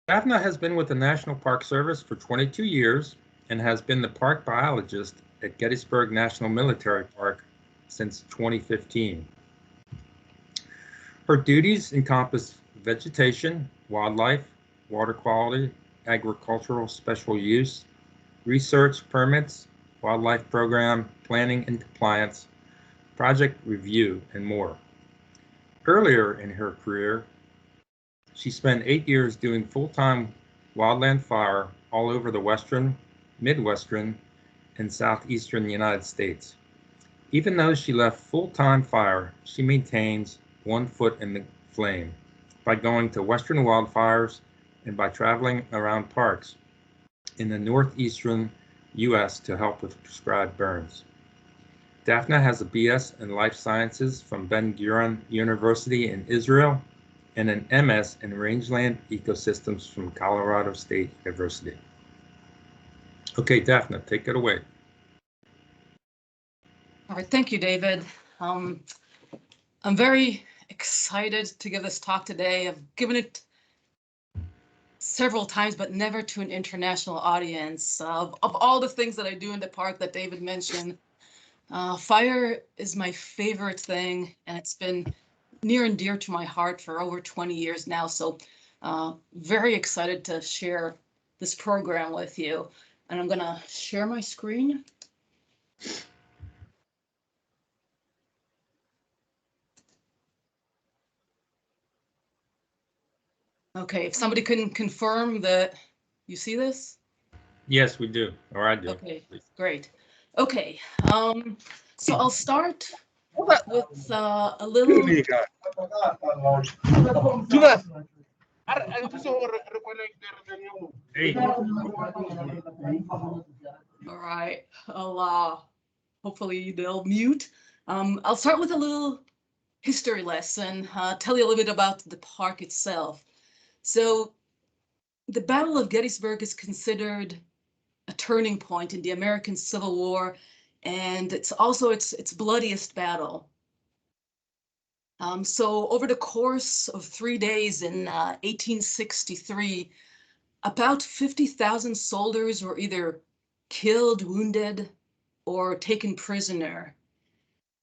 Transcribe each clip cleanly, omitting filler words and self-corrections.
Daphna has been with the National Park Service for 22 years and has been the park biologist at Gettysburg National Military Park since 2015. Her duties encompass vegetation, wildlife, water quality, agricultural special use, research permits, wildlife program planning and compliance, project review, and more. Earlier in her career, she spent 8 years doing full-time wildland fire all over the western, midwestern, and southeastern United States. Even though she left full-time fire, she maintains 1 foot in the flame by going to western wildfires and by traveling around parks in the northeastern U.S. to help with prescribed burns. Daphna has a BS in Life Sciences from Ben-Gurion University in Israel and an MS in Rangeland Ecosystems from Colorado State University. Okay, Daphna, take it away. All right, thank you, David. I'm very excited to give this talk today. I've given it several times, but never to an international audience. Of all the things that I do in the park that David mentioned, fire is my favorite thing, and it's been near and dear to my heart for over 20 years now. So very excited to share this program with you. And I'm going to share my screen. Okay, if somebody can confirm that you see this? Yes, we do, or I do. Okay, great. Okay, so I'll start with a little. Hey. All right, I'll hopefully they'll mute. I'll start with a little history lesson, tell you a little bit about the park itself. So the Battle of Gettysburg is considered a turning point in the American Civil War, and it's also its bloodiest battle. So over the course of 3 days in 1863, about 50,000 soldiers were either killed, wounded, or taken prisoner.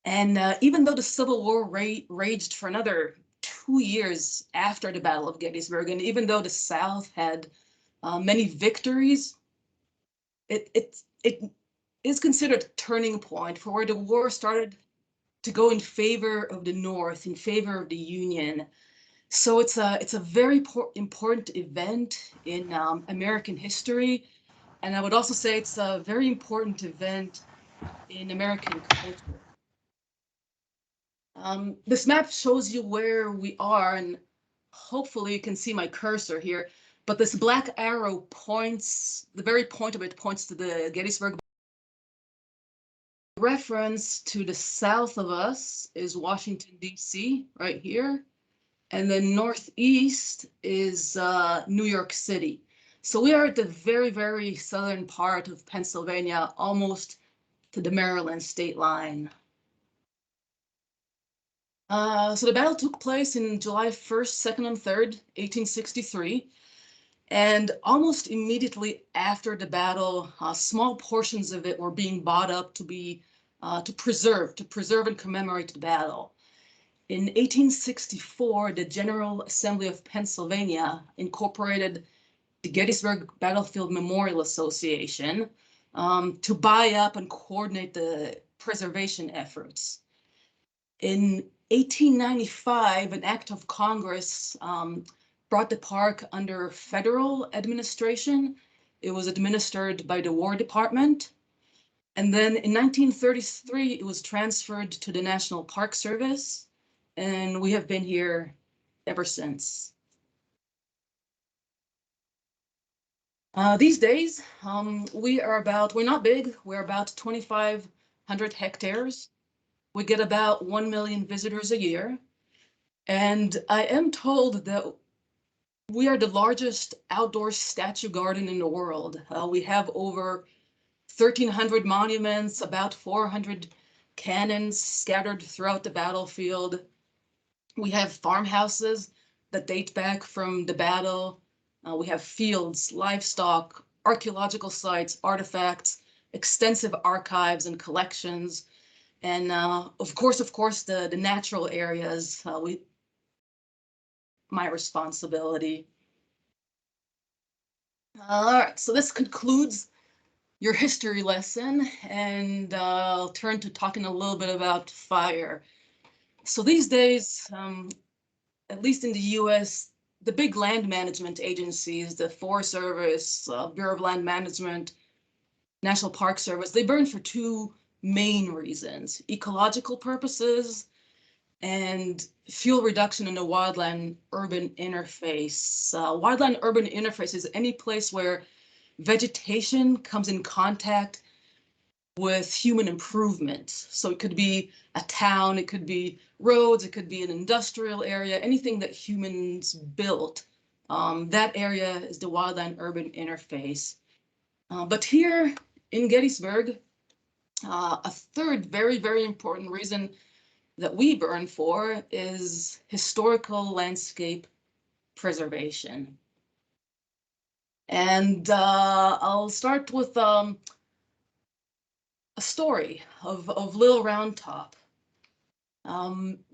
And even though the Civil War raged for another 2 years after the Battle of Gettysburg, and even though the South had many victories, it is considered a turning point for where the war started to go in favor of the North, in favor of the Union. So it's a very important event in American history, and I would also say it's a very important event in American culture. This map shows you where we are, and hopefully you can see my cursor here, but this black arrow points, the very point of it points to the Gettysburg. Reference to the south of us is Washington, D.C., right here. And then northeast is New York City. So we are at the very, very southern part of Pennsylvania, almost to the Maryland state line. So the battle took place in July 1st, 2nd, and 3rd, 1863. And almost immediately after the battle, small portions of it were being bought up to be to preserve and commemorate the battle. In 1864, the General Assembly of Pennsylvania incorporated the Gettysburg Battlefield Memorial Association to buy up and coordinate the preservation efforts. In 1895, an act of Congress brought the park under federal administration. It was administered by the War Department. And then in 1933, it was transferred to the National Park Service, and we have been here ever since. These days, we're not big, we're about 2,500 hectares. We get about 1 million visitors a year. And I am told that we are the largest outdoor statue garden in the world. We have over 1,300 monuments, about 400 cannons scattered throughout the battlefield. We have farmhouses that date back from the battle. We have fields, livestock, archaeological sites, artifacts, extensive archives and collections, and of course, the natural areas, my responsibility. All right, so this concludes your history lesson, and I'll turn to talking a little bit about fire. So these days, at least in the US, the big land management agencies, the Forest Service, Bureau of Land Management, National Park Service, they burn for two main reasons: ecological purposes and fuel reduction in the wildland-urban interface. Wildland-urban interface is any place where vegetation comes in contact with human improvement. So it could be a town, it could be roads, it could be an industrial area, anything that humans built. That area is the wildland-urban interface. But here in Gettysburg, a third very, very important reason that we burn for is historical landscape preservation. And I'll start with a story of Little Round Top.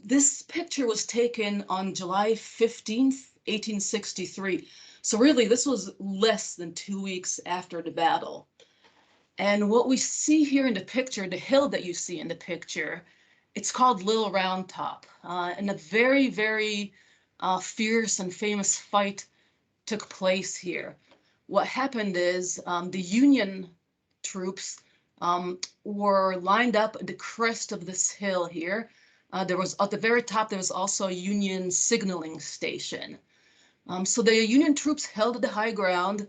This picture was taken on July 15th, 1863. So really, this was less than 2 weeks after the battle. And what we see here in the picture, the hill that you see in the picture, it's called Little Round Top. And a very, very fierce and famous fight took place here. What happened is the Union troops were lined up at the crest of this hill here. There was, at the very top, there was also a Union signaling station. So the Union troops held the high ground,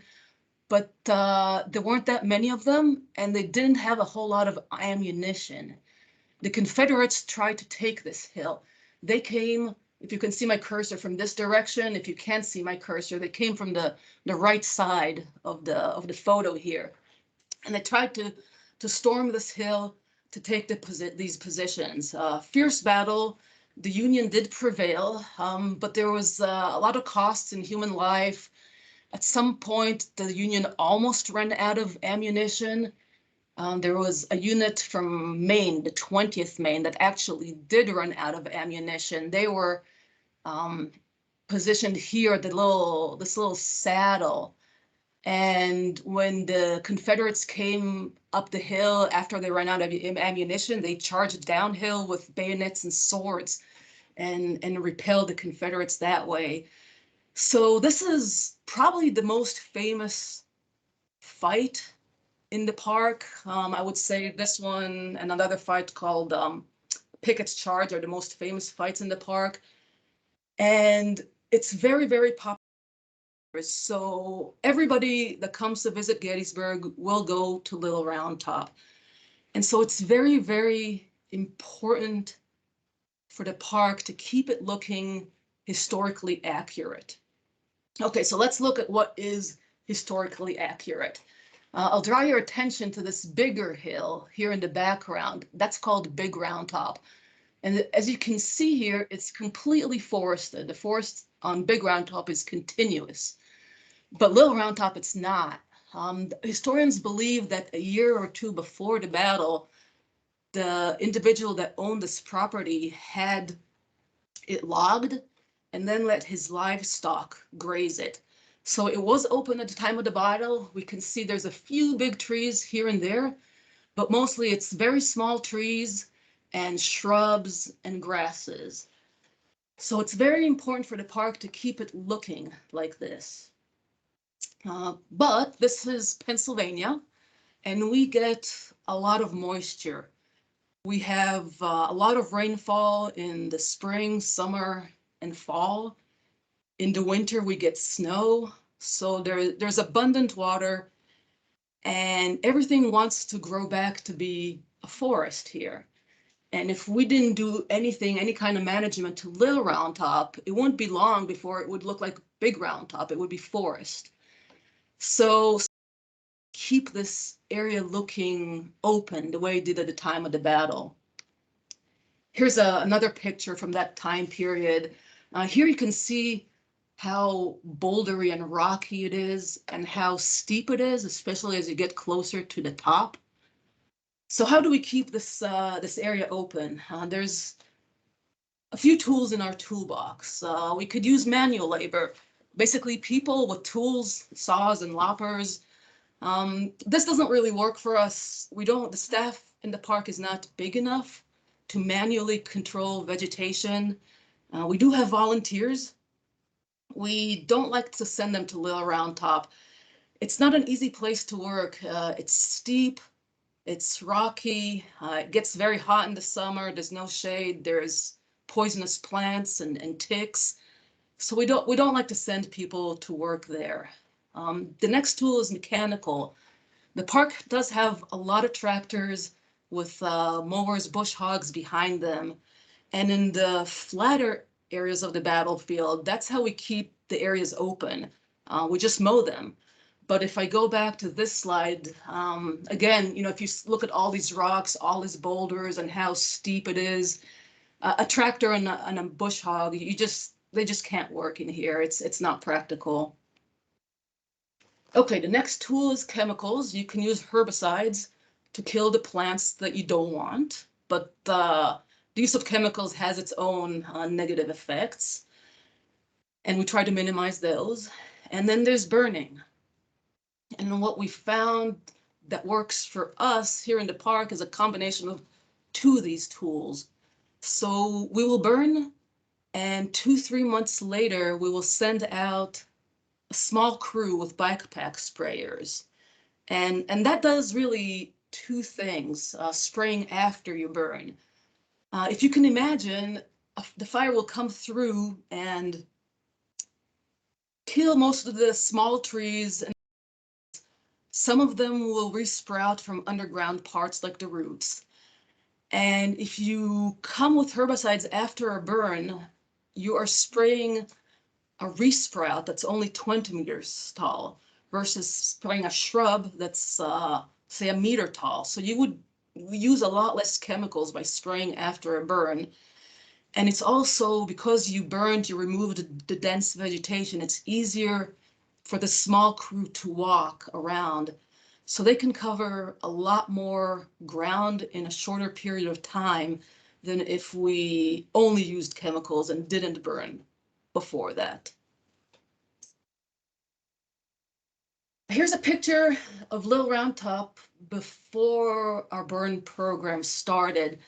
but there weren't that many of them, and they didn't have a whole lot of ammunition. The Confederates tried to take this hill. They came, if you can see my cursor, from this direction. If you can't see my cursor, they came from the right side of the photo here. And they tried to storm this hill to take these positions. Fierce battle. The Union did prevail, but there was a lot of costs in human life. At some point, the Union almost ran out of ammunition. There was a unit from Maine, the 20th Maine, that actually did run out of ammunition. They were positioned here at this little saddle. And when the Confederates came up the hill after they ran out of ammunition, they charged downhill with bayonets and swords and repelled the Confederates that way. So this is probably the most famous fight in the park. I would say this one and another fight called Pickett's Charge are the most famous fights in the park. And it's very, very popular. So everybody that comes to visit Gettysburg will go to Little Round Top. And so it's very, very important for the park to keep it looking historically accurate. Okay, so let's look at what is historically accurate. I'll draw your attention to this bigger hill here in the background. That's called Big Round Top. And as you can see here, it's completely forested. The forest on Big Round Top is continuous, but Little Round Top, it's not. Historians believe that a year or two before the battle, the individual that owned this property had it logged and then let his livestock graze it. So it was open at the time of the battle. We can see there's a few big trees here and there, but mostly it's very small trees and shrubs and grasses. So it's very important for the park to keep it looking like this. But this is Pennsylvania, and we get a lot of moisture. We have a lot of rainfall in the spring, summer, and fall. In the winter, we get snow. So there's abundant water, and everything wants to grow back to be a forest here. And if we didn't do anything, any kind of management to Little Round Top, it wouldn't be long before it would look like Big Round Top. It would be forest. So keep this area looking open the way it did at the time of the battle. Here's another picture from that time period. Here you can see how bouldery and rocky it is, and how steep it is, especially as you get closer to the top. So how do we keep this area open? There's a few tools in our toolbox. We could use manual labor, basically people with tools, saws and loppers. This doesn't really work for us. The staff in the park is not big enough to manually control vegetation. We do have volunteers. We don't like to send them to Little Round Top. It's not an easy place to work. It's steep, it's rocky, it gets very hot in the summer, there's no shade, there's poisonous plants and ticks. So we don't like to send people to work there. The next tool is mechanical. The park does have a lot of tractors with mowers, bush hogs behind them. And in the flatter areas of the battlefield, that's how we keep the areas open. We just mow them. But if I go back to this slide, again, if you look at all these rocks, all these boulders and how steep it is, a tractor and a bush hog, they just can't work in here. It's not practical. Okay, the next tool is chemicals. You can use herbicides to kill the plants that you don't want, but the use of chemicals has its own negative effects, and we try to minimize those. And then there's burning. And what we found that works for us here in the park is a combination of two of these tools. So we will burn, and 2-3 months later, we will send out a small crew with backpack sprayers. And that does really two things, spraying after you burn. If you can imagine, the fire will come through and kill most of the small trees, and some of them will resprout from underground parts like the roots. And if you come with herbicides after a burn, you are spraying a resprout that's only 20 meters tall versus spraying a shrub that's, say, a meter tall. So you would use a lot less chemicals by spraying after a burn. And it's also, because you burned, you removed the dense vegetation, it's easier for the small crew to walk around. So they can cover a lot more ground in a shorter period of time than if we only used chemicals and didn't burn before that. Here's a picture of Little Round Top before our burn program started.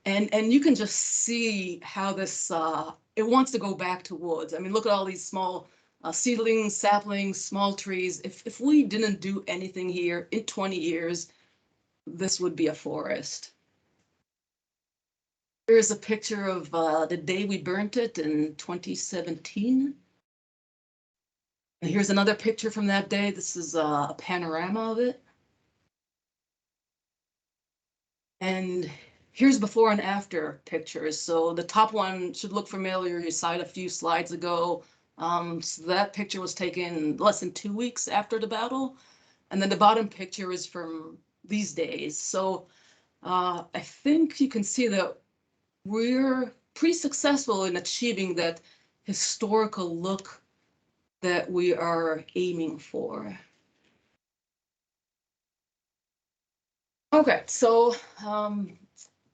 And you can just see how this, it wants to go back to woods. I mean, look at all these small seedlings, saplings, small trees. If we didn't do anything here in 20 years, this would be a forest. Here's a picture of the day we burnt it in 2017. And here's another picture from that day. This is a panorama of it. And here's before and after pictures. So the top one should look familiar. You saw it a few slides ago. So that picture was taken less than 2 weeks after the battle. And then the bottom picture is from these days. So I think you can see that we're pretty successful in achieving that historical look that we are aiming for. Okay, so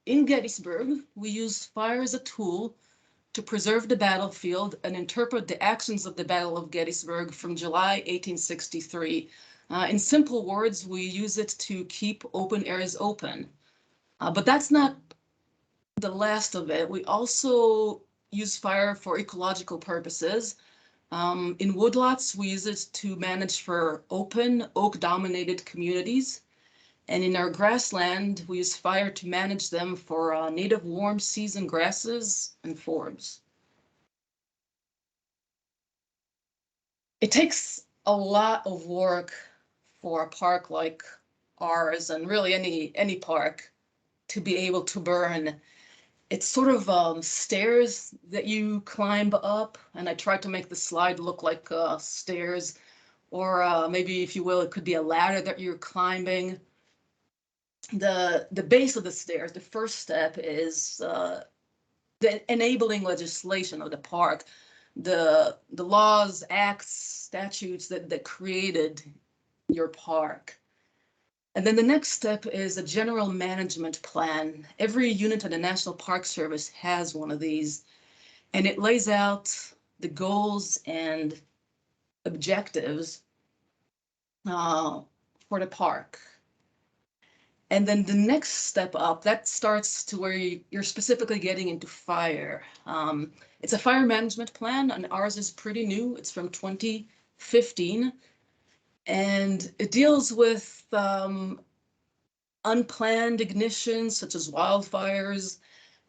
in Gettysburg, we use fire as a tool to preserve the battlefield and interpret the actions of the Battle of Gettysburg from July 1863. In simple words, we use it to keep open areas open. But that's not the last of it. We also use fire for ecological purposes. In woodlots, we use it to manage for open, oak-dominated communities. And in our grassland, we use fire to manage them for native warm season grasses and forbs. It takes a lot of work for a park like ours, and really any park, to be able to burn. It's sort of stairs that you climb up, and I tried to make the slide look like stairs, or maybe, if you will, it could be a ladder that you're climbing. The base of the stairs, the first step is the enabling legislation of the park. the laws, acts, statutes that created your park. And then the next step is a general management plan. Every unit of the National Park Service has one of these, and it lays out the goals and objectives for the park. And then the next step up, that starts to where you're specifically getting into fire. It's a fire management plan, and ours is pretty new. It's from 2015, and it deals with unplanned ignitions, such as wildfires,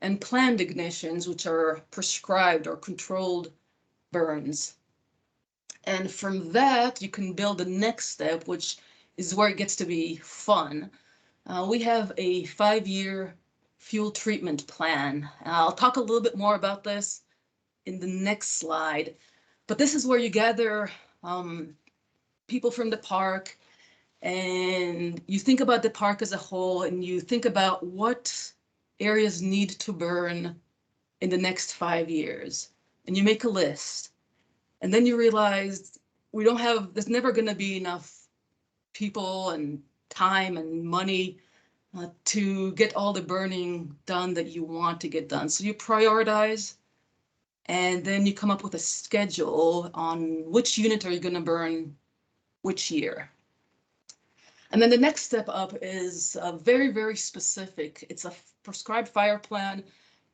and planned ignitions, which are prescribed or controlled burns. And from that, you can build the next step, which is where it gets to be fun. We have a 5-year fuel treatment plan. I'll talk a little bit more about this in the next slide, but this is where you gather people from the park, and you think about the park as a whole, and you think about what areas need to burn in the next 5 years, and you make a list. And then you realize there's never going to be enough people and time and money to get all the burning done that you want to get done. So you prioritize, and then you come up with a schedule on which unit are you going to burn which year. And then the next step up is very, very specific. It's a prescribed fire plan.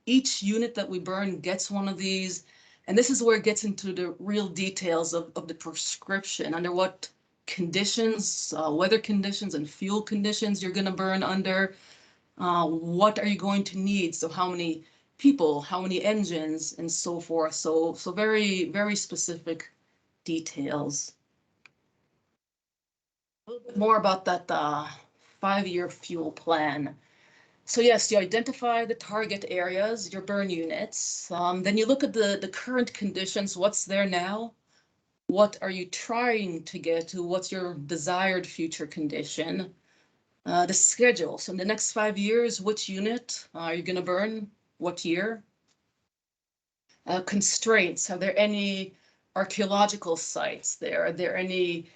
Each unit that we burn gets one of these. And this is where it gets into the real details of the prescription, under what conditions, weather conditions and fuel conditions you're going to burn under. What are you going to need? So how many people, how many engines, and so forth. So very, very specific details. A little bit more about that 5-year fuel plan. So yes, you identify the target areas, your burn units. Then you look at the current conditions, what's there now? What are you trying to get to? What's your desired future condition? The schedule. So in the next 5 years, which unit are you going to burn? What year? Constraints. Are there any archaeological sites there? Are there any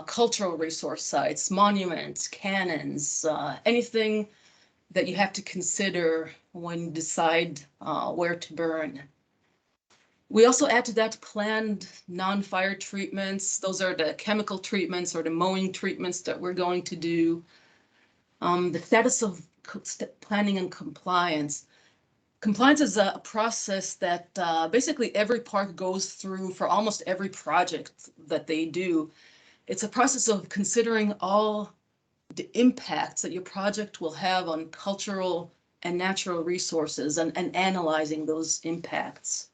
cultural resource sites, monuments, cannons, anything that you have to consider when you decide where to burn? We also add to that planned non-fire treatments. Those are the chemical treatments or the mowing treatments that we're going to do. The status of planning and compliance. Compliance is a process that basically every park goes through for almost every project that they do. It's a process of considering all the impacts that your project will have on cultural and natural resources and analyzing those impacts.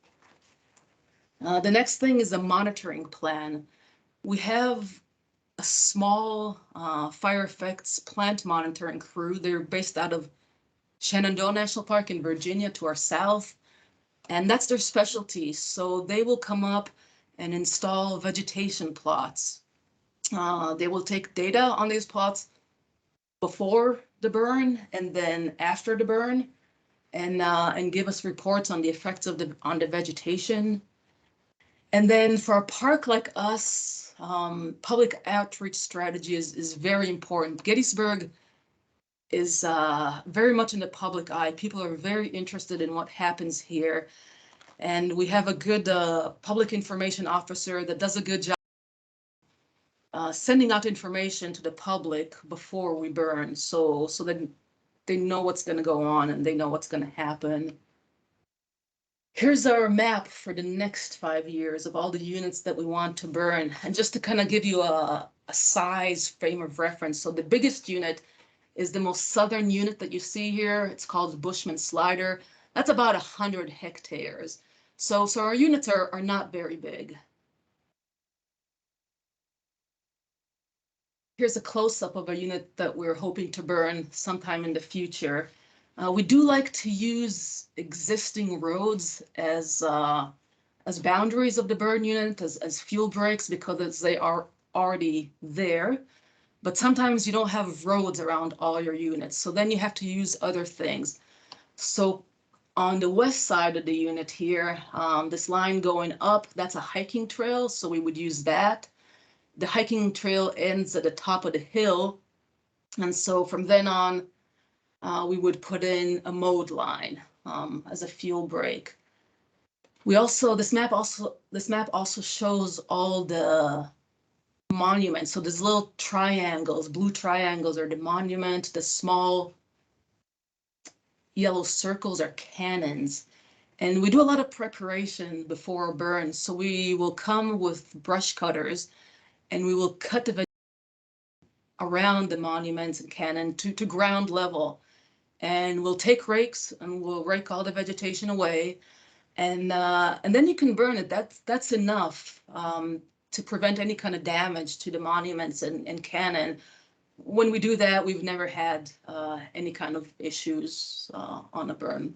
The next thing is a monitoring plan. We have a small fire effects plant monitoring crew. They're based out of Shenandoah National Park in Virginia to our south, and that's their specialty. So they will come up and install vegetation plots. They will take data on these plots before the burn and then after the burn, and give us reports on the effects of on the vegetation. And then for a park like us, public outreach strategy is very important. Gettysburg is very much in the public eye. People are very interested in what happens here. And we have a good public information officer that does a good job sending out information to the public before we burn, so that they know what's going to go on and they know what's going to happen. Here's our map for the next 5 years of all the units that we want to burn. And just to kind of give you a size frame of reference. So the biggest unit is the most southern unit that you see here. It's called Bushman Slider. That's about 100 hectares. So our units are not very big. Here's a close-up of a unit that we're hoping to burn sometime in the future. We do like to use existing roads as boundaries of the burn unit, as fuel breaks, because they are already there. But sometimes you don't have roads around all your units, so then you have to use other things. So On the west side of the unit here, this line going up, that's a hiking trail, so we would use that. The hiking trail ends at the top of the hill, and so from then on, we would put in a mode line as a fuel break. We also, this map also shows all the monuments. So there's little triangles, blue triangles are the monument, the small yellow circles are cannons. And we do a lot of preparation before a burn. So we will come with brush cutters and we will cut the around the monuments and cannon to ground level. And we'll take rakes and we'll rake all the vegetation away. And then you can burn it. That's enough to prevent any kind of damage to the monuments and cannon. When we do that, we've never had any kind of issues on a burn.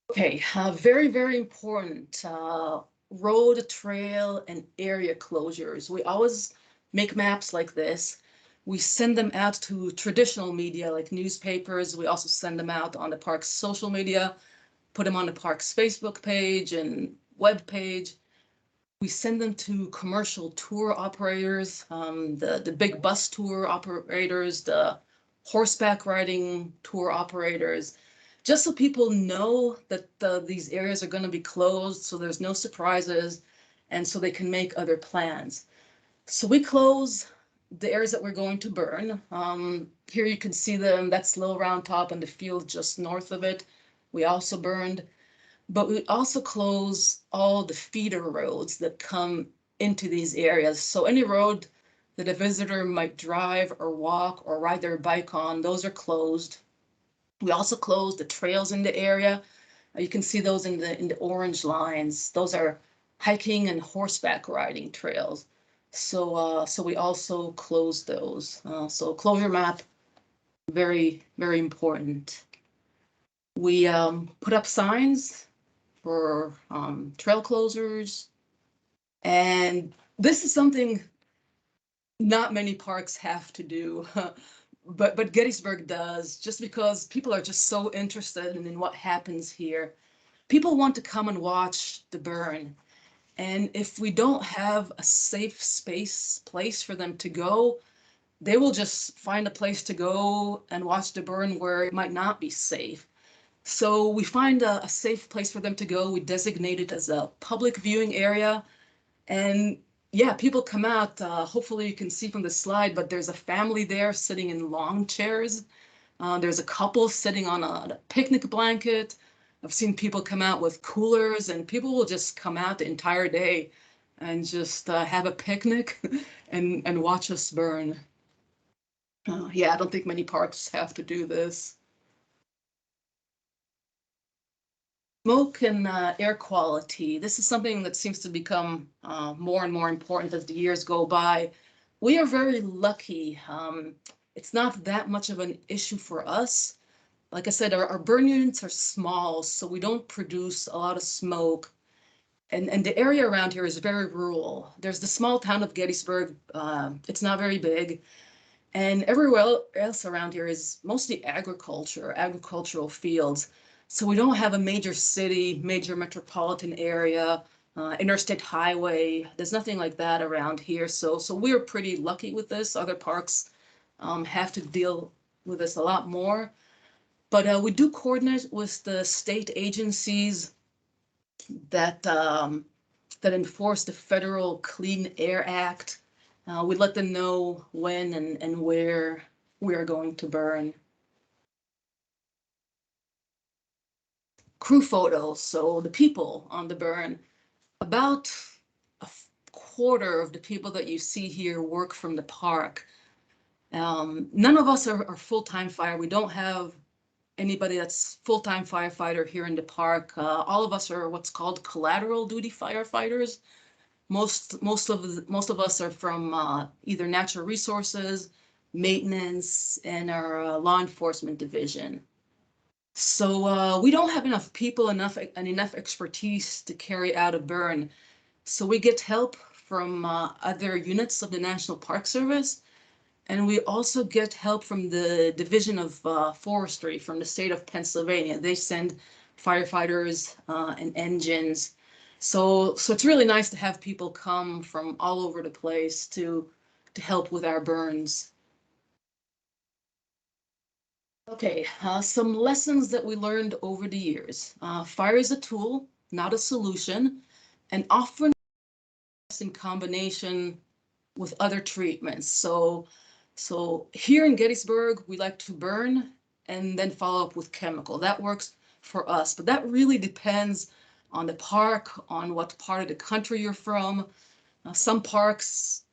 Okay, very, very important. Road, trail, and area closures. We always make maps like this. We send them out to traditional media like newspapers. We also send them out on the park's social media, put them on the park's Facebook page and web page. We send them to commercial tour operators, the big bus tour operators, the horseback riding tour operators, just so people know that these areas are going to be closed, so there's no surprises, and so they can make other plans. So we close the areas that we're going to burn. Here you can see them, that's Little Round Top and the field just north of it. We also burned, but we also close all the feeder roads that come into these areas. So any road that a visitor might drive or walk or ride their bike on, those are closed. We also close the trails in the area. You can see those in the orange lines. Those are hiking and horseback riding trails. So we also close those. So closure map, very, very important. We put up signs for trail closures. And this is something not many parks have to do, but Gettysburg does, just because people are just so interested in what happens here. People want to come and watch the burn. And if we don't have a safe place for them to go, they will just find a place to go and watch the burn where it might not be safe. So we find a safe place for them to go. We designate it as a public viewing area. And yeah, people come out. Hopefully you can see from the slide, but there's a family there sitting in lawn chairs. There's a couple sitting on a picnic blanket. I've seen people come out with coolers, and people will just come out the entire day and just have a picnic and watch us burn. Yeah, I don't think many parks have to do this. Smoke and air quality. This is something that seems to become more and more important as the years go by. We are very lucky. It's not that much of an issue for us. Like I said, our burn units are small, so we don't produce a lot of smoke. And the area around here is very rural. There's the small town of Gettysburg. It's not very big. And everywhere else around here is mostly agricultural fields. So we don't have a major city, major metropolitan area, interstate highway. There's nothing like that around here. So we're pretty lucky with this. Other parks have to deal with this a lot more. But we do coordinate with the state agencies that that enforce the federal Clean Air Act. We let them know when and where we are going to burn. Crew photos, so the people on the burn. About a quarter of the people that you see here work from the park. None of us are full-time fire. We don't have anybody that's full-time firefighter here in the park. All of us are what's called collateral duty firefighters. Most of us are from either natural resources, maintenance, and our law enforcement division. So we don't have enough people and enough expertise to carry out a burn. So we get help from other units of the National Park Service. And we also get help from the Division of Forestry from the state of Pennsylvania. They send firefighters and engines. So it's really nice to have people come from all over the place to help with our burns. Okay, some lessons that we learned over the years. Fire is a tool, not a solution, and often in combination with other treatments. So here in Gettysburg, we like to burn and then follow up with chemical. That works for us, but that really depends on the park, on what part of the country you're from. Some parks,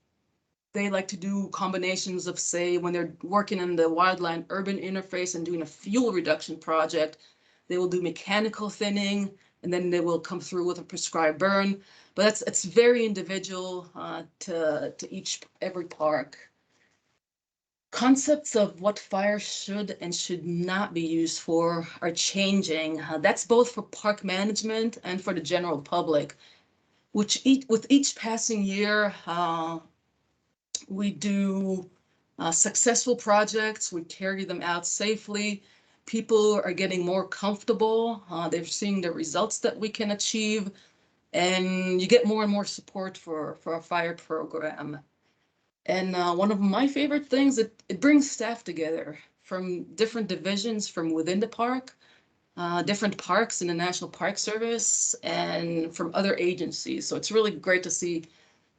they like to do combinations of, say, when they're working in the wildland urban interface and doing a fuel reduction project, they will do mechanical thinning, and then they will come through with a prescribed burn. But it's very individual to every park. Concepts of what fire should and should not be used for are changing. That's both for park management and for the general public, which with each passing year, we do successful projects, we carry them out safely. People are getting more comfortable. They're seeing the results that we can achieve, and you get more and more support for a fire program. And one of my favorite things, it brings staff together from different divisions from within the park, different parks in the National Park Service, and from other agencies. So it's really great to see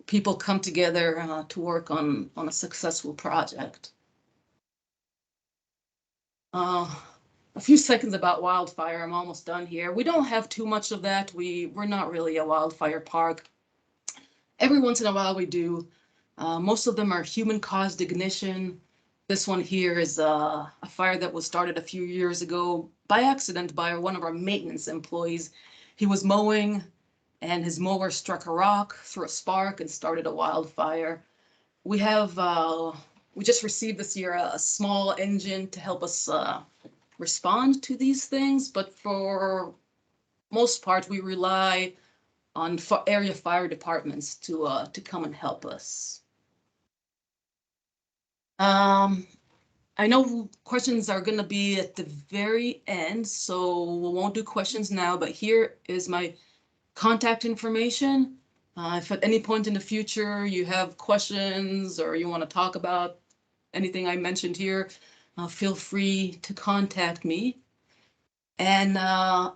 people come together to work on a successful project. A few seconds about wildfire. I'm almost done here. We don't have too much of that. We're not really a wildfire park. Every once in a while we do. Most of them are human-caused ignition. This one here is a fire that was started a few years ago by accident by one of our maintenance employees. He was mowing, and his mower struck a rock, threw a spark, and started a wildfire. We just received this year a small engine to help us respond to these things, but for most part, we rely on area fire departments to come and help us. I know questions are going to be at the very end, so we won't do questions now, but here is my contact information. If at any point in the future you have questions or you want to talk about anything I mentioned here, feel free to contact me. And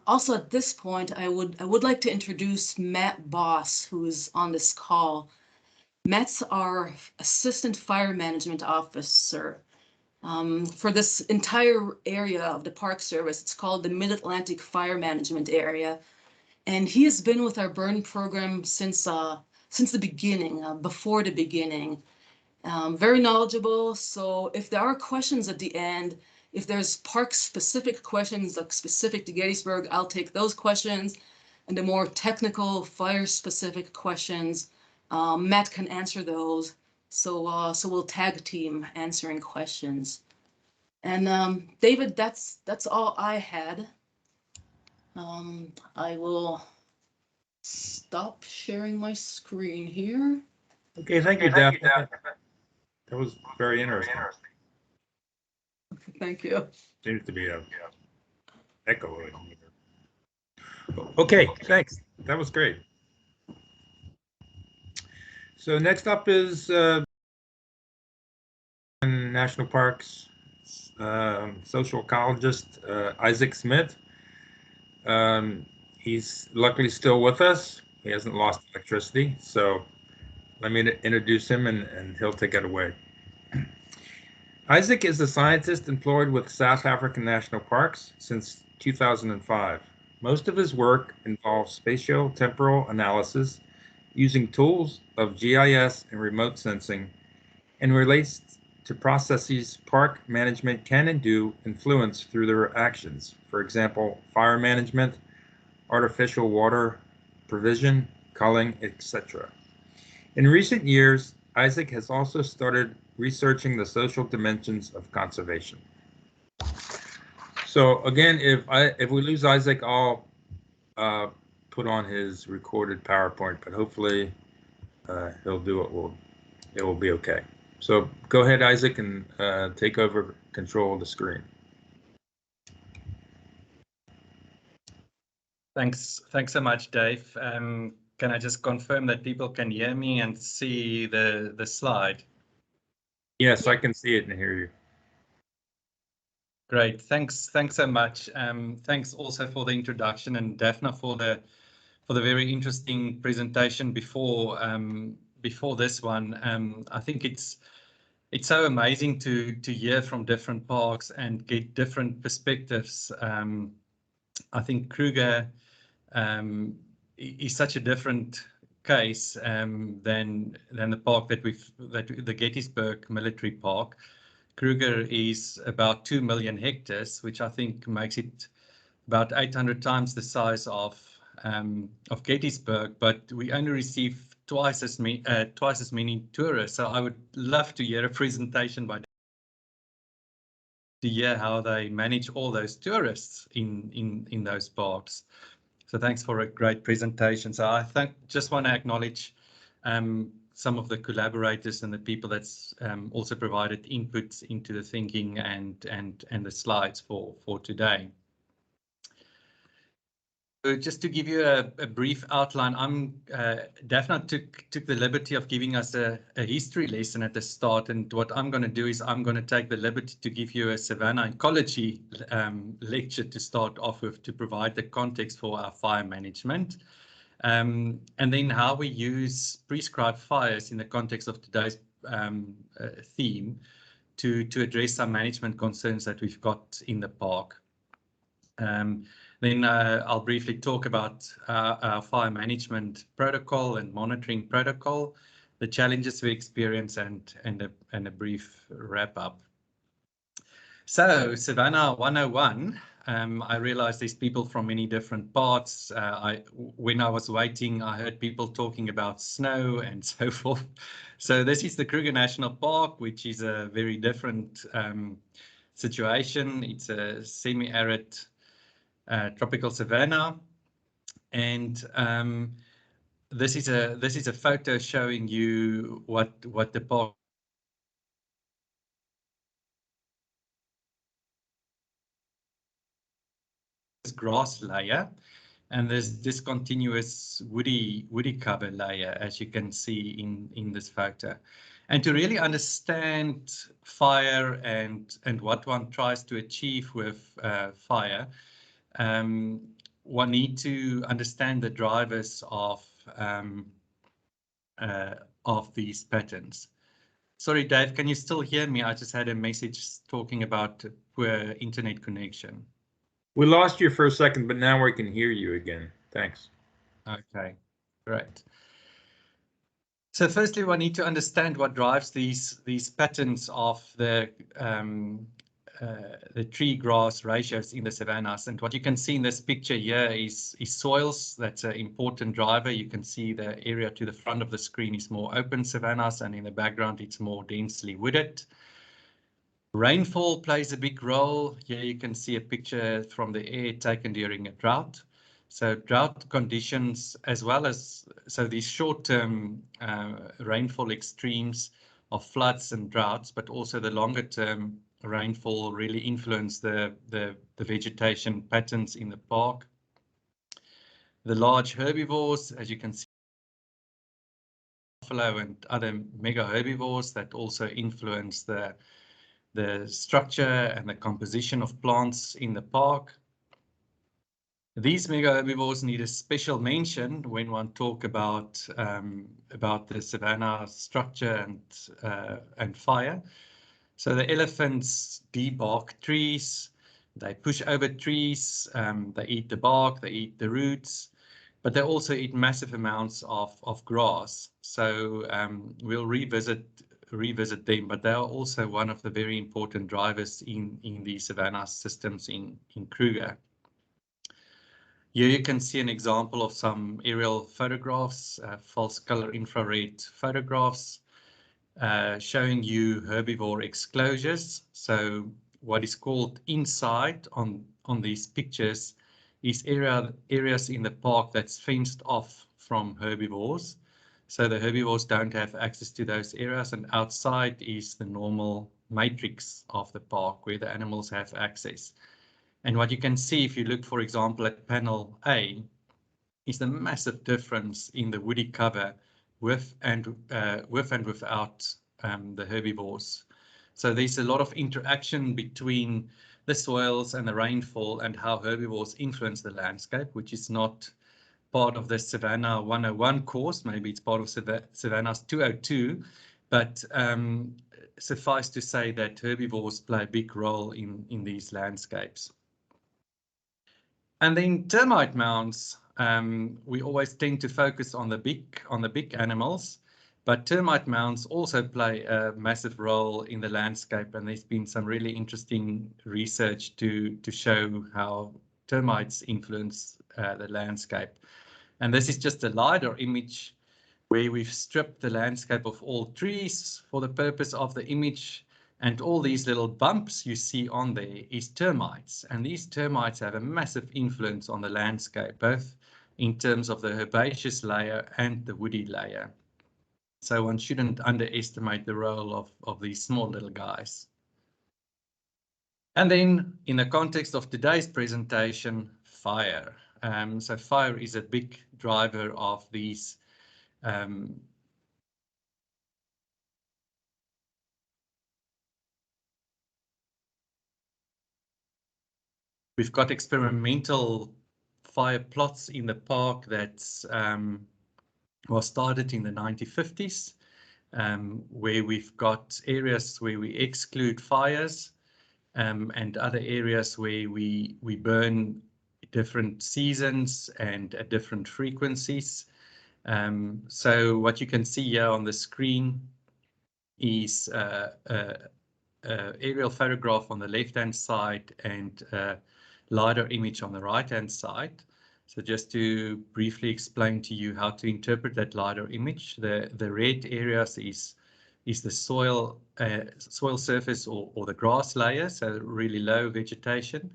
also at this point, I would like to introduce Matt Boss, who is on this call. Matt's our Assistant Fire Management Officer. For this entire area of the Park Service, it's called the Mid-Atlantic Fire Management Area. And he has been with our burn program since the beginning, before the beginning. Very knowledgeable. So if there are questions at the end, if there's park-specific questions like specific to Gettysburg, I'll take those questions. And the more technical, fire-specific questions, Matt can answer those. So we'll tag team answering questions. And David, that's all I had. I will stop sharing my screen here. Okay, thank you, Daphne. That was very interesting. Thank you. Seems to be a echo. Okay, thanks. That was great. So next up is National Parks social ecologist Isaac Smith. He's luckily still with us. He hasn't lost electricity, so let me introduce him and he'll take it away. Isaac is a scientist employed with South African National Parks since 2005. Most of his work involves spatio-temporal analysis using tools of GIS and remote sensing and relates to processes park management can and do influence through their actions. For example, fire management, artificial water provision, culling, etc. In recent years, Isaac has also started researching the social dimensions of conservation. So again, if we lose Isaac, I'll put on his recorded PowerPoint, but hopefully he'll do it. It will be okay. So go ahead, Isaac, and take over control of the screen. Thanks so much, Dave. Can I just confirm that people can hear me and see the slide? Yes, I can see it and hear you. Great, thanks so much. Thanks also for the introduction, and Daphne for the very interesting presentation before this one. I think it's so amazing to hear from different parks and get different perspectives. I think Kruger is such a different case than the park that the Gettysburg Military Park. Kruger is about 2 million hectares, which I think makes it about 800 times the size of Gettysburg, but we only receive twice as many tourists. So I would love to hear a presentation to hear how they manage all those tourists in those parks. So thanks for a great presentation. So I just want to acknowledge some of the collaborators and the people that's also provided inputs into the thinking and the slides for today. So just to give you a brief outline, Daphne took the liberty of giving us a history lesson at the start, and what I'm going to do is I'm going to take the liberty to give you a savanna ecology lecture to start off with, to provide the context for our fire management, and then how we use prescribed fires in the context of today's theme to address some management concerns that we've got in the park. Then I'll briefly talk about our fire management protocol and monitoring protocol, the challenges we experience, and a brief wrap up. So Savannah 101, I realized there's people from many different parts. When I was waiting, I heard people talking about snow and so forth. So this is the Kruger National Park, which is a very different situation. It's a semi-arid tropical savanna, and this is a photo showing you what the park grass layer, and there's this continuous woody cover layer, as you can see in this photo. And to really understand fire and what one tries to achieve with fire, one need to understand the drivers of these patterns. Sorry, Dave, can you still hear me? I just had a message talking about poor internet connection. We lost you for a second, but now we can hear you again. Thanks. Okay, great. So firstly, we need to understand what drives these patterns of the tree-grass ratios in the savannas. And what you can see in this picture here is soils. That's an important driver. You can see the area to the front of the screen is more open savannas, and in the background it's more densely wooded. Rainfall plays a big role. Here you can see a picture from the air taken during a drought. So drought conditions, as well as these short-term rainfall extremes of floods and droughts, but also the longer-term rainfall really influence the vegetation patterns in the park. The large herbivores, as you can see, buffalo and other mega herbivores that also influence the structure and the composition of plants in the park. These mega herbivores need a special mention when one talk about the savanna structure and fire. So the elephants debark trees, they push over trees, they eat the bark, they eat the roots, but they also eat massive amounts of grass. So we'll revisit them, but they are also one of the very important drivers in the savanna systems in Kruger. Here you can see an example of some aerial photographs, false color infrared photographs, showing you herbivore exclosures. So what is called inside on these pictures is areas in the park that's fenced off from herbivores. So the herbivores don't have access to those areas, and outside is the normal matrix of the park where the animals have access. And what you can see if you look, for example, at panel A, is the massive difference in the woody cover with and without the herbivores. So there's a lot of interaction between the soils and the rainfall and how herbivores influence the landscape, which is not part of the Savannah 101 course. Maybe it's part of Savannah's 202, but suffice to say that herbivores play a big role in these landscapes. And then termite mounds, we always tend to focus on the big animals, but termite mounds also play a massive role in the landscape, and there's been some really interesting research to show how termites influence the landscape. And this is just a LiDAR image where we've stripped the landscape of all trees for the purpose of the image. And all these little bumps you see on there is termites. And these termites have a massive influence on the landscape, both in terms of the herbaceous layer and the woody layer. So one shouldn't underestimate the role of these small little guys. And then in the context of today's presentation, fire. So fire is a big driver of these we've got experimental fire plots in the park that was started in the 1950s, where we've got areas where we exclude fires and other areas where we burn different seasons and at different frequencies. So what you can see here on the screen is aerial photograph on the left-hand side and LiDAR image on the right-hand side. So just to briefly explain to you how to interpret that LiDAR image, the red areas is the soil surface or the grass layer, so really low vegetation.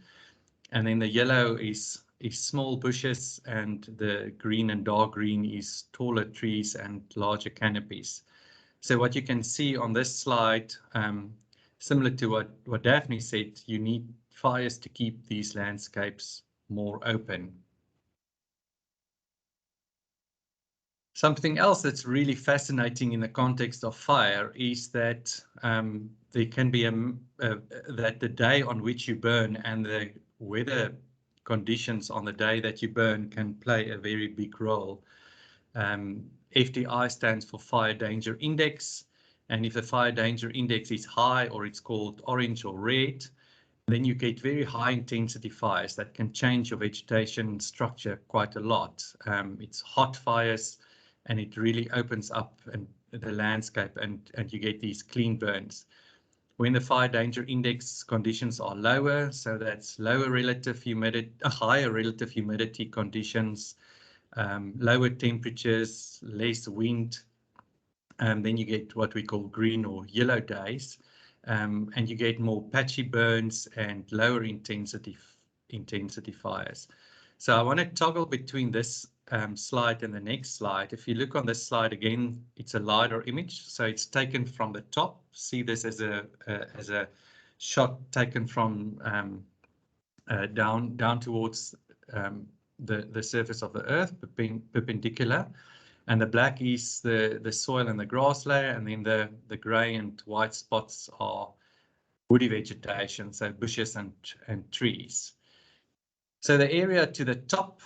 And then the yellow is small bushes, and the green and dark green is taller trees and larger canopies. So what you can see on this slide, similar to what Daphne said, you need fires to keep these landscapes more open. Something else that's really fascinating in the context of fire is that there can be that the day on which you burn and the weather conditions on the day that you burn can play a very big role. FDI stands for Fire Danger Index, and if the Fire Danger Index is high, or it's called orange or red, then you get very high intensity fires that can change your vegetation structure quite a lot. It's hot fires, and it really opens up the landscape, and you get these clean burns. When the fire danger index conditions are lower, so that's lower relative humidity, higher relative humidity conditions, lower temperatures, less wind, then you get what we call green or yellow days, and you get more patchy burns and lower intensity fires. So I want to toggle between this slide and the next slide. If you look on this slide again, it's a LiDAR image, so it's taken from the top. See this as a shot taken from down towards the surface of the earth, perpendicular, and the black is the soil and the grass layer, and then the gray and white spots are woody vegetation, so bushes and trees. So the area to the top,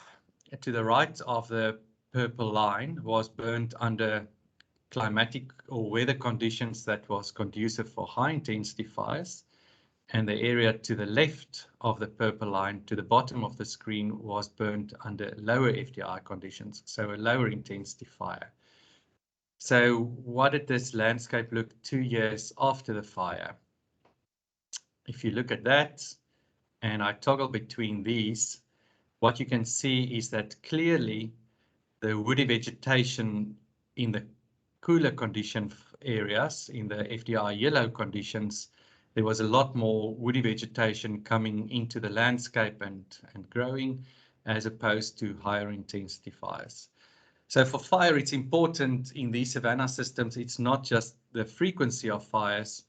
to the right of the purple line, was burnt under climatic or weather conditions that was conducive for high intensity fires. And the area to the left of the purple line, to the bottom of the screen, was burnt under lower FDI conditions, so a lower intensity fire. So what did this landscape look 2 years after the fire? If you look at that, and I toggle between these, what you can see is that clearly the woody vegetation in the cooler condition areas, in the FDI yellow conditions, there was a lot more woody vegetation coming into the landscape and growing, as opposed to higher intensity fires. So for fire, it's important in these savanna systems, it's not just the frequency of fires,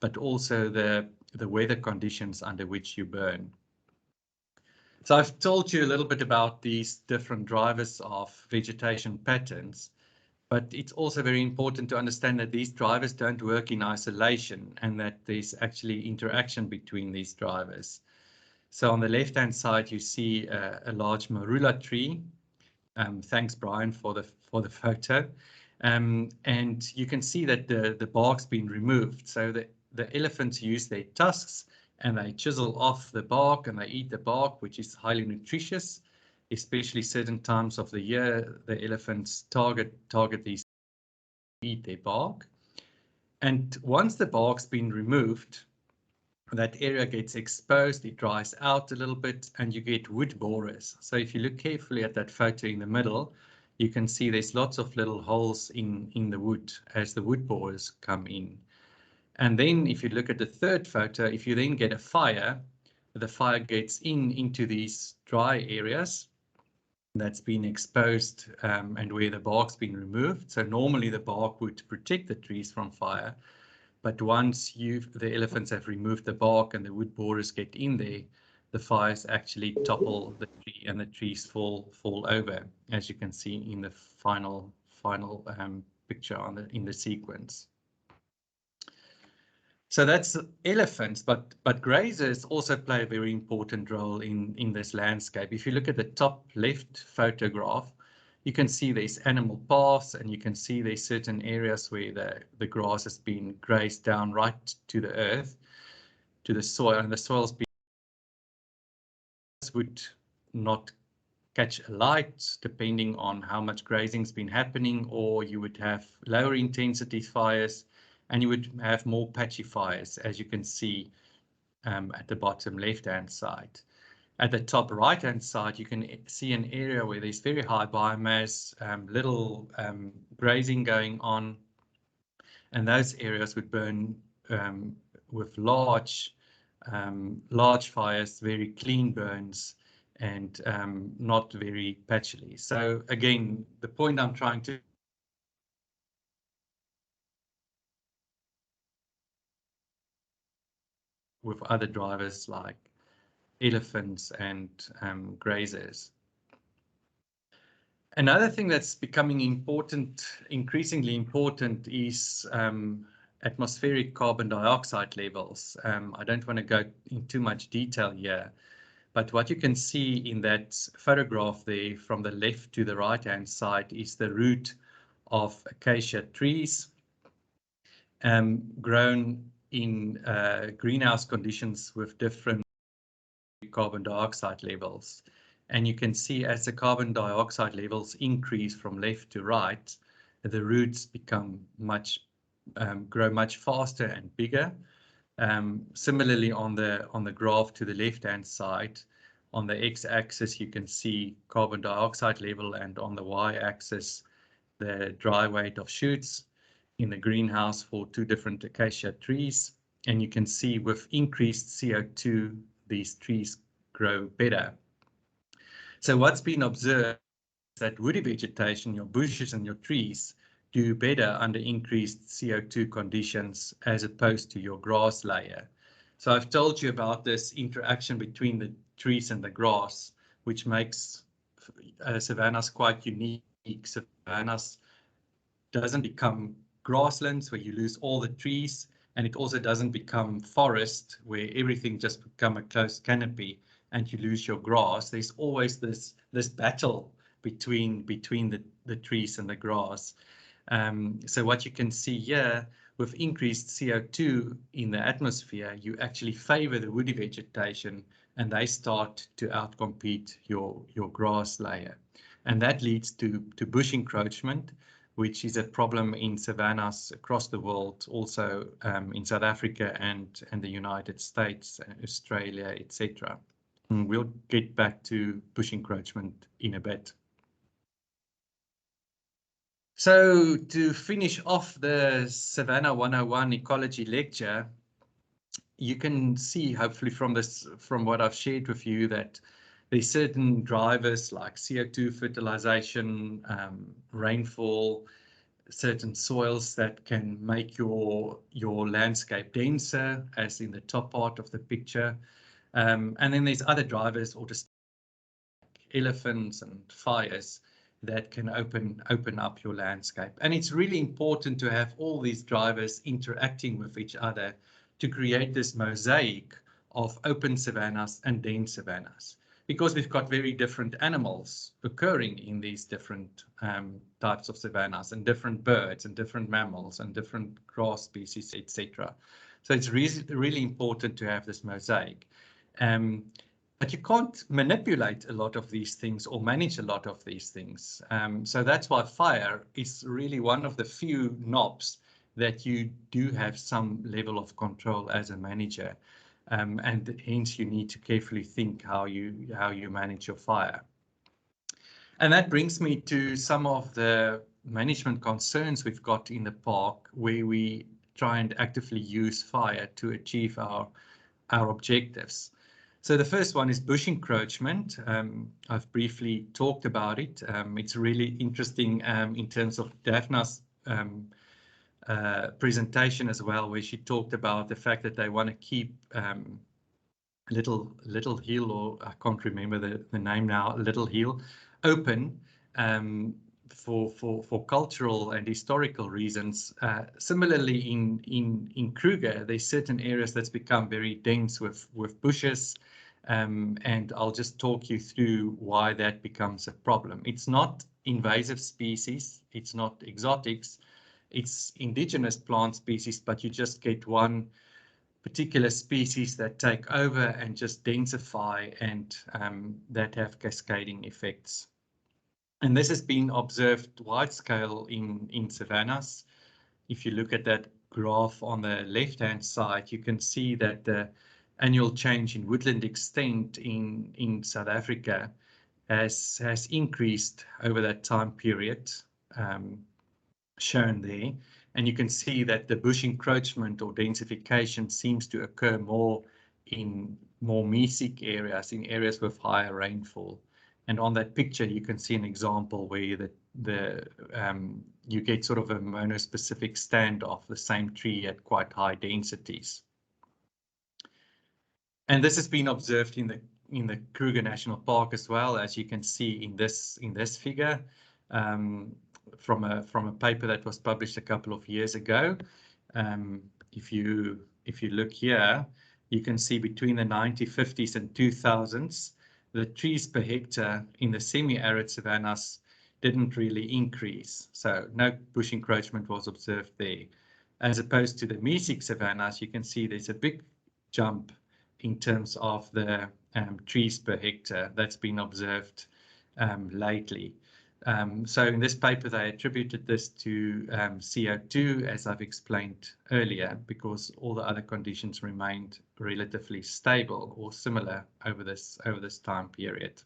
but also the weather conditions under which you burn. So I've told you a little bit about these different drivers of vegetation patterns, but it's also very important to understand that these drivers don't work in isolation and that there's actually interaction between these drivers. So on the left-hand side, you see a large marula tree. Thanks, Brian, for the photo. And you can see that the bark's been removed. So the elephants use their tusks and they chisel off the bark and they eat the bark, which is highly nutritious, especially certain times of the year. The elephants target these, eat their bark. And once the bark's been removed, that area gets exposed, it dries out a little bit, and you get wood borers. So if you look carefully at that photo in the middle, you can see there's lots of little holes in the wood as the wood borers come in. And then if you look at the third photo, if you then get a fire, the fire gets into these dry areas that's been exposed and where the bark's been removed. So normally the bark would protect the trees from fire. But once the elephants have removed the bark and the wood borers get in there, the fires actually topple the tree and the trees fall over, as you can see in the final picture in the sequence. So that's elephants, but grazers also play a very important role in this landscape. If you look at the top left photograph, you can see there's animal paths, and you can see there's certain areas where the grass has been grazed down right to the earth, to the soil, and the soil's been would not catch a light depending on how much grazing's been happening, or you would have lower intensity fires and you would have more patchy fires, as you can see at the bottom left-hand side. At the top right-hand side, you can see an area where there's very high biomass, little grazing going on, and those areas would burn with large fires, very clean burns, and not very patchily. So again, the point I'm trying to with other drivers like elephants and grazers. Another thing that's becoming important, increasingly important, is atmospheric carbon dioxide levels. I don't want to go in too much detail here, but what you can see in that photograph there from the left to the right-hand side is the root of acacia trees grown in greenhouse conditions with different carbon dioxide levels. And you can see as the carbon dioxide levels increase from left to right, the roots become grow much faster and bigger. Similarly, on the graph to the left-hand side, on the x-axis you can see carbon dioxide level, and on the y-axis the dry weight of shoots in the greenhouse for two different acacia trees. And you can see with increased CO2, these trees grow better. So what's been observed is that woody vegetation, your bushes and your trees, do better under increased CO2 conditions as opposed to your grass layer. So I've told you about this interaction between the trees and the grass, which makes savannas quite unique. Savannas doesn't become grasslands where you lose all the trees, and it also doesn't become forest where everything just become a close canopy and you lose your grass. There's always this battle between the trees and the grass. So what you can see here, with increased CO2 in the atmosphere, you actually favor the woody vegetation, and they start to outcompete your grass layer. And that leads to bush encroachment, which is a problem in savannas across the world, also in South Africa and the United States, Australia, etc. We'll get back to bush encroachment in a bit. So to finish off the Savannah 101 ecology lecture, you can see hopefully from what I've shared with you that There's certain drivers like CO2 fertilization, rainfall, certain soils that can make your landscape denser, as in the top part of the picture. And then there's other drivers, or just elephants and fires, that can open up your landscape. And it's really important to have all these drivers interacting with each other to create this mosaic of open savannas and dense savannas, because we've got very different animals occurring in these different types of savannas, and different birds and different mammals and different grass species, etc. So it's really important to have this mosaic. But you can't manipulate a lot of these things or manage a lot of these things. So that's why fire is really one of the few knobs that you do have some level of control as a manager. And hence you need to carefully think how you manage your fire. And that brings me to some of the management concerns we've got in the park, where we try and actively use fire to achieve our objectives. So the first one is bush encroachment. I've briefly talked about it. It's really interesting in terms of Daphna's presentation as well, where she talked about the fact that they want to keep Little Hill, or I can't remember the name now, Little Hill, open for cultural and historical reasons. Similarly, in Kruger, there's certain areas that's become very dense with bushes, and I'll just talk you through why that becomes a problem. It's not invasive species, it's not exotics, it's indigenous plant species, but you just get one particular species that take over and just densify, and that have cascading effects. And this has been observed wide scale in savannas. If you look at that graph on the left-hand side, you can see that the annual change in woodland extent in South Africa has increased over that time period, shown there. And you can see that the bush encroachment or densification seems to occur more in more mesic areas, in areas with higher rainfall. And on that picture, you can see an example where you get sort of a monospecific standoff, the same tree at quite high densities. And this has been observed in the Kruger National Park as well, as you can see in this figure. From a paper that was published a couple of years ago. If you look here, you can see between the 1950s and 2000s, the trees per hectare in the semi-arid savannas didn't really increase. So no bush encroachment was observed there. As opposed to the mesic savannas, you can see there's a big jump in terms of the trees per hectare that's been observed lately. So in this paper, they attributed this to CO2, as I've explained earlier, because all the other conditions remained relatively stable or similar over this time period.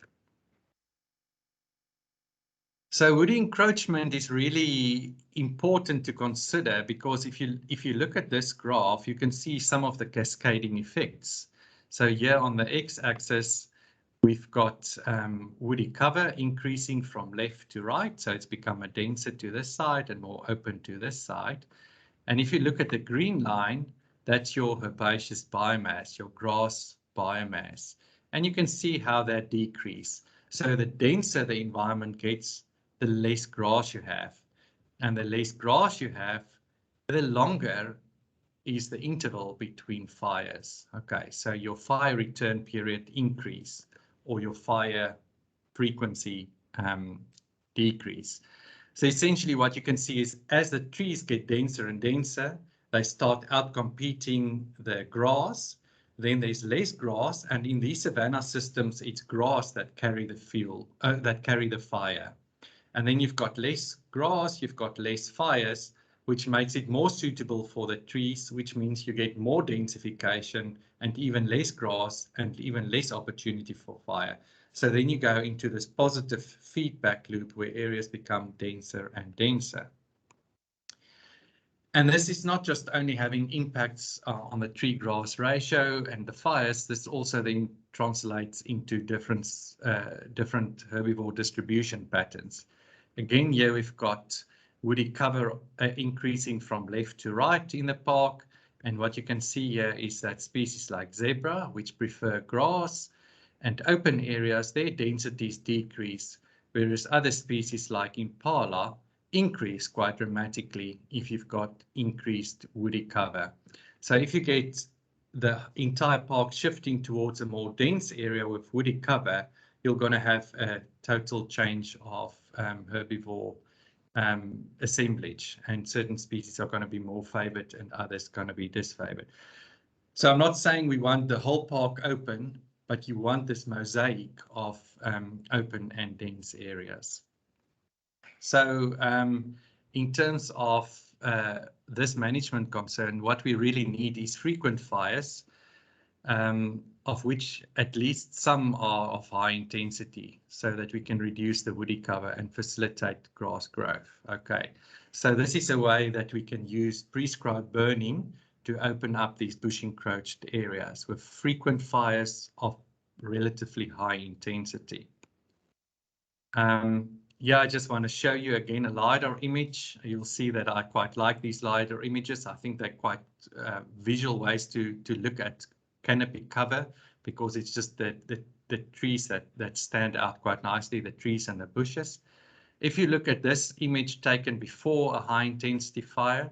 So wood encroachment is really important to consider, because if you look at this graph, you can see some of the cascading effects. So here on the x-axis, we've got woody cover increasing from left to right, so it's become a denser to this side and more open to this side. And if you look at the green line, that's your herbaceous biomass, your grass biomass. And you can see how that decreases. So the denser the environment gets, the less grass you have. And the less grass you have, the longer is the interval between fires. Okay, so your fire return period increase, or your fire frequency decrease. So essentially what you can see is, as the trees get denser and denser, they start out competing the grass, then there's less grass, and in these savanna systems, it's grass that carry the fuel, that carry the fire. And then you've got less grass, you've got less fires, which makes it more suitable for the trees, which means you get more densification and even less grass and even less opportunity for fire. So then you go into this positive feedback loop where areas become denser and denser. And this is not just only having impacts on the tree-grass ratio and the fires, this also then translates into different herbivore distribution patterns. Again, here we've got woody cover increasing from left to right in the park. And what you can see here is that species like zebra, which prefer grass and open areas, their densities decrease, whereas other species like impala increase quite dramatically if you've got increased woody cover. So if you get the entire park shifting towards a more dense area with woody cover, you're going to have a total change of herbivore assemblage, and certain species are going to be more favored and others going to be disfavored. So I'm not saying we want the whole park open, but you want this mosaic of open and dense areas. So in terms of this management concern, what we really need is frequent fires, of which at least some are of high intensity, so that we can reduce the woody cover and facilitate grass growth. Okay, so this is a way that we can use prescribed burning to open up these bush encroached areas with frequent fires of relatively high intensity. Yeah, I just want to show you again a LiDAR image. You'll see that I quite like these LiDAR images. I think they're quite visual ways to look at canopy cover, because it's just the trees that stand out quite nicely, the trees and the bushes. If you look at this image taken before a high intensity fire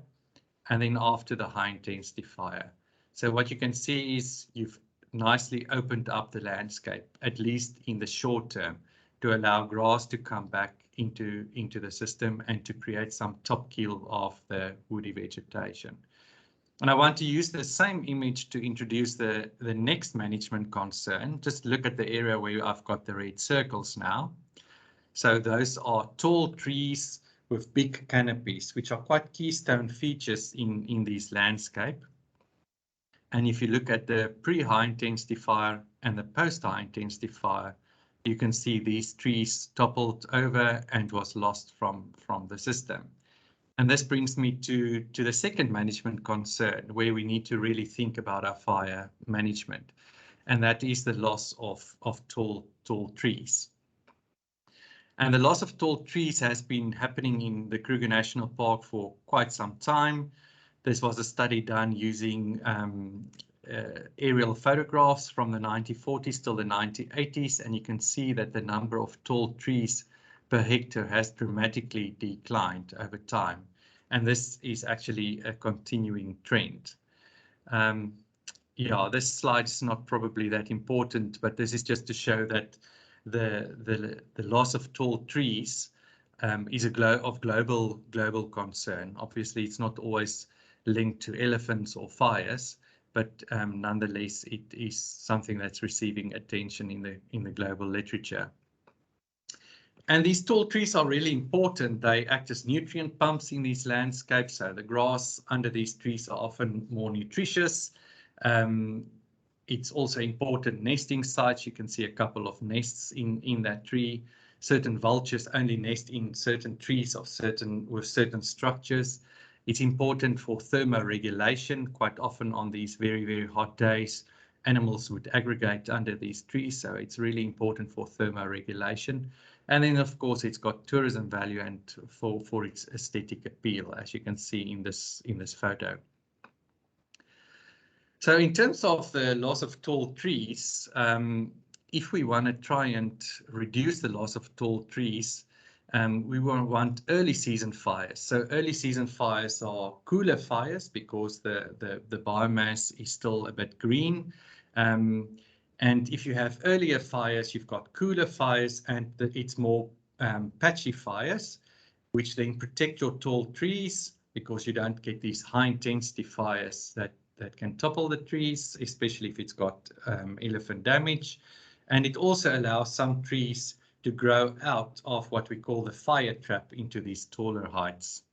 and then after the high intensity fire. So what you can see is you've nicely opened up the landscape, at least in the short term, to allow grass to come back into the system and to create some top keel of the woody vegetation. And I want to use the same image to introduce the next management concern. Just look at the area where I've got the red circles now. So those are tall trees with big canopies, which are quite keystone features in these landscape. And if you look at the pre-high intensity fire and the post-high intensity fire, you can see these trees toppled over and was lost from the system. And this brings me to the second management concern, where we need to really think about our fire management, and that is the loss of tall trees. And the loss of tall trees has been happening in the Kruger National Park for quite some time. This was a study done using aerial photographs from the 1940s till the 1980s, and you can see that the number of tall trees per hectare has dramatically declined over time, and this is actually a continuing trend. Yeah, this slide is not probably that important, but this is just to show that the loss of tall trees is of global concern. Obviously, it's not always linked to elephants or fires, but nonetheless, it is something that's receiving attention in the global literature. And these tall trees are really important. They act as nutrient pumps in these landscapes. So the grass under these trees are often more nutritious. It's also important nesting sites. You can see a couple of nests in that tree. Certain vultures only nest in certain trees with certain structures. It's important for thermoregulation. Quite often on these very, very hot days, animals would aggregate under these trees. So it's really important for thermoregulation. And then, of course, it's got tourism value and for its aesthetic appeal, as you can see in this photo. So in terms of the loss of tall trees, if we want to try and reduce the loss of tall trees, we want early season fires. So early season fires are cooler fires because the biomass is still a bit green. And if you have earlier fires, you've got cooler fires, and it's more patchy fires, which then protect your tall trees because you don't get these high intensity fires that can topple the trees, especially if it's got elephant damage. And it also allows some trees to grow out of what we call the fire trap into these taller heights.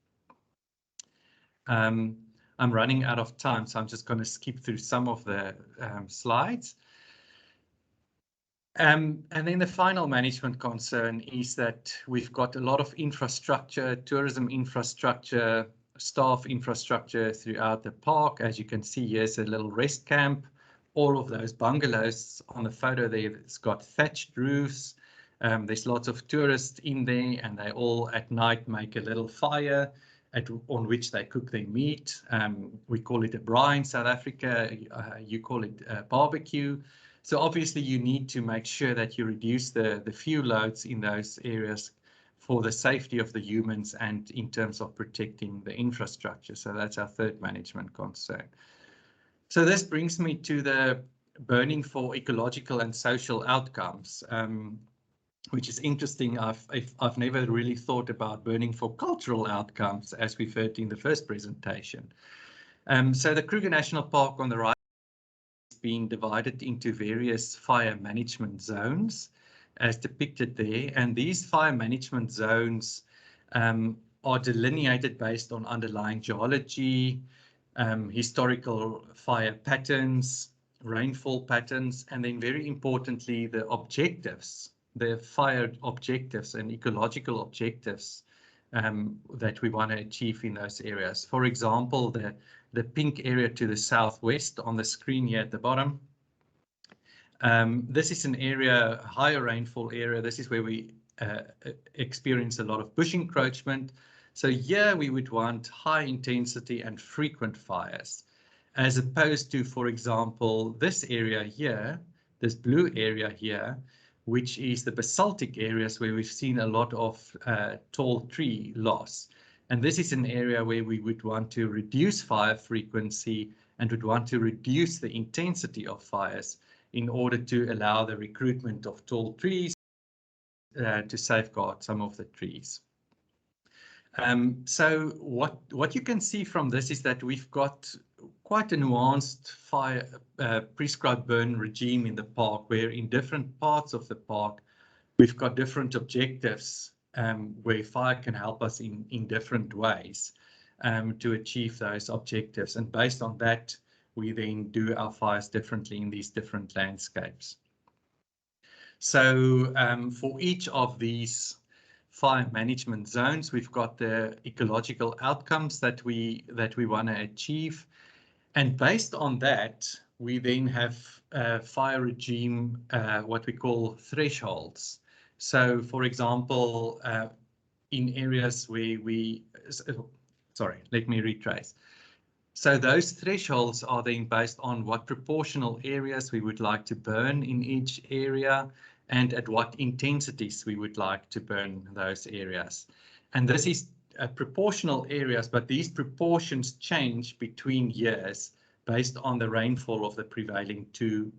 I'm running out of time, so I'm just going to skip through some of the slides. And then the final management concern is that we've got a lot of infrastructure, tourism infrastructure, staff infrastructure throughout the park. As you can see, here's a little rest camp. All of those bungalows on the photo there, it's got thatched roofs. There's lots of tourists in there, and they all at night make a little fire on which they cook their meat. We call it a braai in South Africa. You call it a barbecue. So obviously you need to make sure that you reduce the fuel loads in those areas for the safety of the humans and in terms of protecting the infrastructure. So that's our third management concern. So this brings me to the burning for ecological and social outcomes, which is interesting. I've never really thought about burning for cultural outcomes, as we've heard in the first presentation. So the Kruger National Park on the right is being divided into various fire management zones, as depicted there. And these fire management zones are delineated based on underlying geology, historical fire patterns, rainfall patterns, and then very importantly, the objectives, the fire objectives and ecological objectives that we want to achieve in those areas. For example, the pink area to the southwest on the screen here at the bottom. This is an area, higher rainfall area. This is where we experience a lot of bush encroachment. So here we would want high intensity and frequent fires, as opposed to, for example, this area here, this blue area here, which is the basaltic areas where we've seen a lot of tall tree loss. And this is an area where we would want to reduce fire frequency and would want to reduce the intensity of fires in order to allow the recruitment of tall trees to safeguard some of the trees. So what you can see from this is that we've got quite a nuanced fire prescribed burn regime in the park, where in different parts of the park we've got different objectives where fire can help us in different ways to achieve those objectives. And based on that, we then do our fires differently in these different landscapes. So for each of these fire management zones, we've got the ecological outcomes that we want to achieve. And based on that, we then have fire regime, what we call thresholds. So for example, in areas where let me retrace. So those thresholds are then based on what proportional areas we would like to burn in each area and at what intensities we would like to burn those areas. And this is proportional areas, but these proportions change between years based on the rainfall of the prevailing two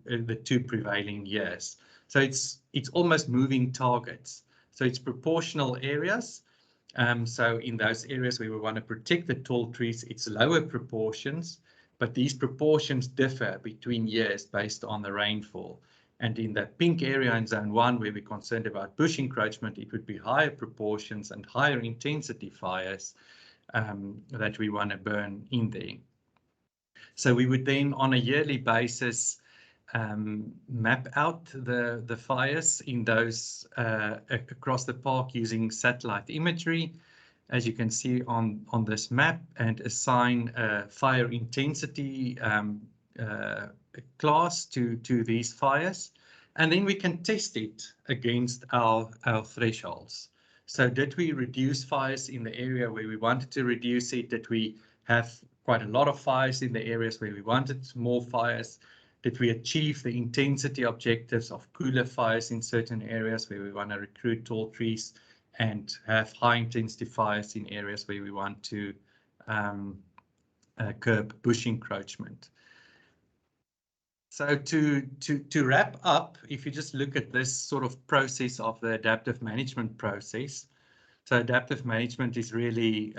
prevailing years. So it's almost moving targets. So it's proportional areas. So in those areas where we want to protect the tall trees, it's lower proportions, but these proportions differ between years based on the rainfall. And in the pink area in zone 1, where we're concerned about bush encroachment, it would be higher proportions and higher intensity fires that we want to burn in there. So we would then on a yearly basis map out the fires in those across the park using satellite imagery, as you can see on this map, and assign a fire intensity class to these fires. And then we can test it against our thresholds. So did we reduce fires in the area where we wanted to reduce it? Did we have quite a lot of fires in the areas where we wanted more fires? Did we achieve the intensity objectives of cooler fires in certain areas where we want to recruit tall trees and have high intensity fires in areas where we want to curb bush encroachment? So to wrap up, if you just look at this sort of process of the adaptive management process, so adaptive management is really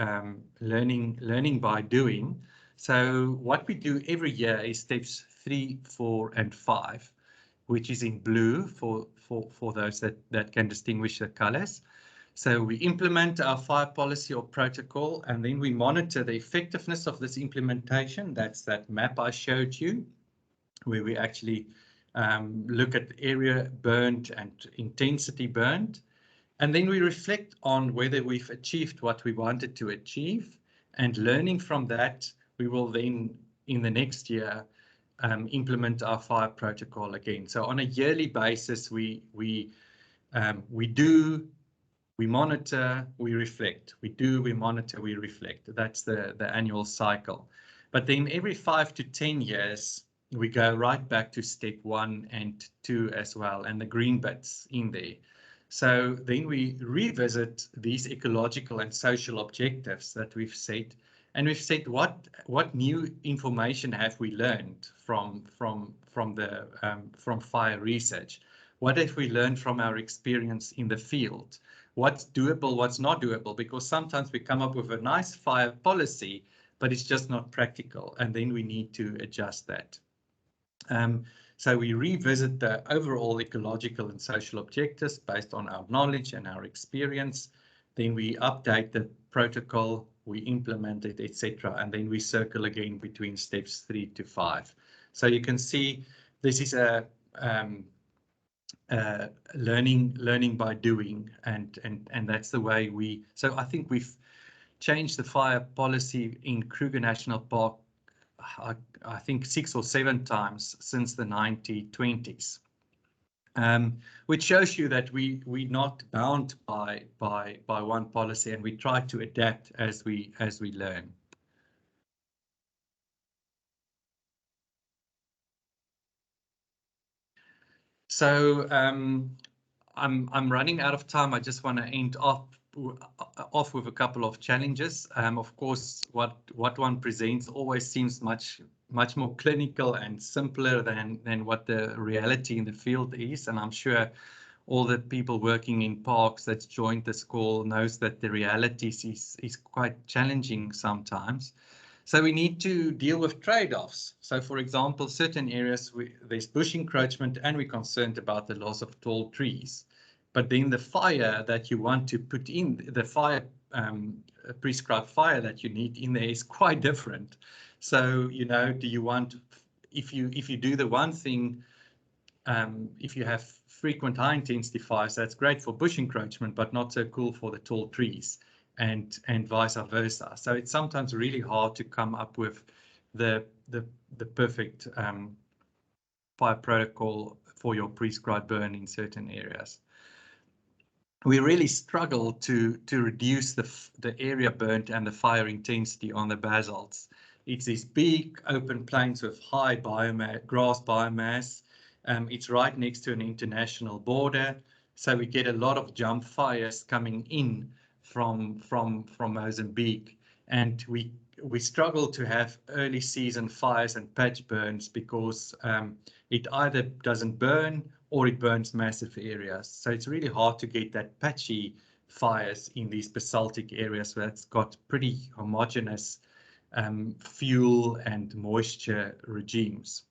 learning by doing. So what we do every year is steps 3, 4, and 5, which is in blue for those that can distinguish the colors. So we implement our fire policy or protocol, and then we monitor the effectiveness of this implementation. That's that map I showed you, where we actually look at area burned and intensity burned. And then we reflect on whether we've achieved what we wanted to achieve And learning from that, we will then in the next year implement our fire protocol again. So on a yearly basis, we monitor, we reflect. We do, we monitor, we reflect. That's the annual cycle. But then every 5 to 10 years, we go right back to step 1 and 2 as well, and the green bits in there. So then we revisit these ecological and social objectives that we've set, and we've said what new information have we learned from fire research? What have we learned from our experience in the field? What's doable, what's not doable? Because sometimes we come up with a nice fire policy, but it's just not practical, and then we need to adjust that. So we revisit the overall ecological and social objectives based on our knowledge and our experience. Then we update the protocol, we implement it, etc. And then we circle again between steps 3 to 5. So you can see this is a learning by doing, and that's the way we. So I think we've changed the fire policy in Kruger National Park, I think 6 or 7 times since the 1920s, which shows you that we're not bound by one policy, and we try to adapt as we learn. So I'm running out of time. I just want to end off with a couple of challenges. Of course, what one presents always seems much more clinical and simpler than what the reality in the field is. And I'm sure all the people working in parks that's joined this call knows that the reality is quite challenging sometimes. So we need to deal with trade-offs. So for example, certain areas there's bush encroachment and we're concerned about the loss of tall trees. But then the fire that you want to put in, the fire prescribed fire that you need in there is quite different. So, you know, do you want, if you do the one thing, if you have frequent high intensity fires, that's great for bush encroachment, but not so cool for the tall trees, and vice versa. So it's sometimes really hard to come up with the perfect fire protocol for your prescribed burn in certain areas. We really struggle to reduce the area burnt and the fire intensity on the basalts. It's these big open plains with high biomass, grass biomass. It's right next to an international border, so we get a lot of jump fires coming in from Mozambique, and we struggle to have early season fires and patch burns because it either doesn't burn or it burns massive areas. So it's really hard to get that patchy fires in these basaltic areas where it's got pretty homogeneous fuel and moisture regimes.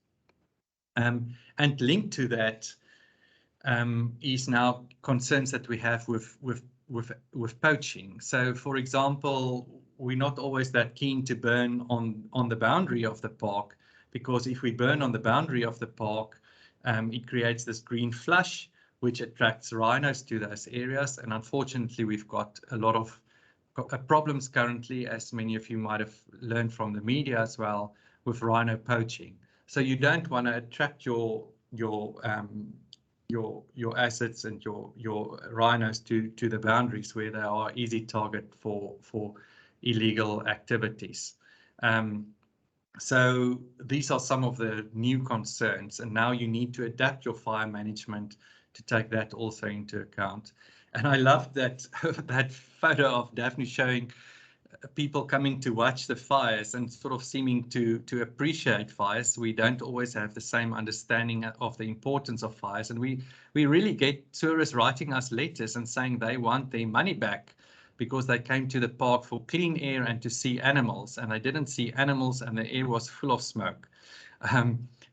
And linked to that is now concerns that we have with poaching. So, for example, we're not always that keen to burn on the boundary of the park, because if we burn on the boundary of the park, it creates this green flush, which attracts rhinos to those areas. And unfortunately, we've got a lot of problems currently, as many of you might have learned from the media as well, with rhino poaching. So you don't want to attract your assets and your rhinos to the boundaries where they are easy target for illegal activities. So these are some of the new concerns, and now you need to adapt your fire management to take that also into account. And I love that that photo of Daphne showing people coming to watch the fires and sort of seeming to appreciate fires. We don't always have the same understanding of the importance of fires, and we really get tourists writing us letters and saying they want their money back because they came to the park for clean air and to see animals, and they didn't see animals and the air was full of smoke.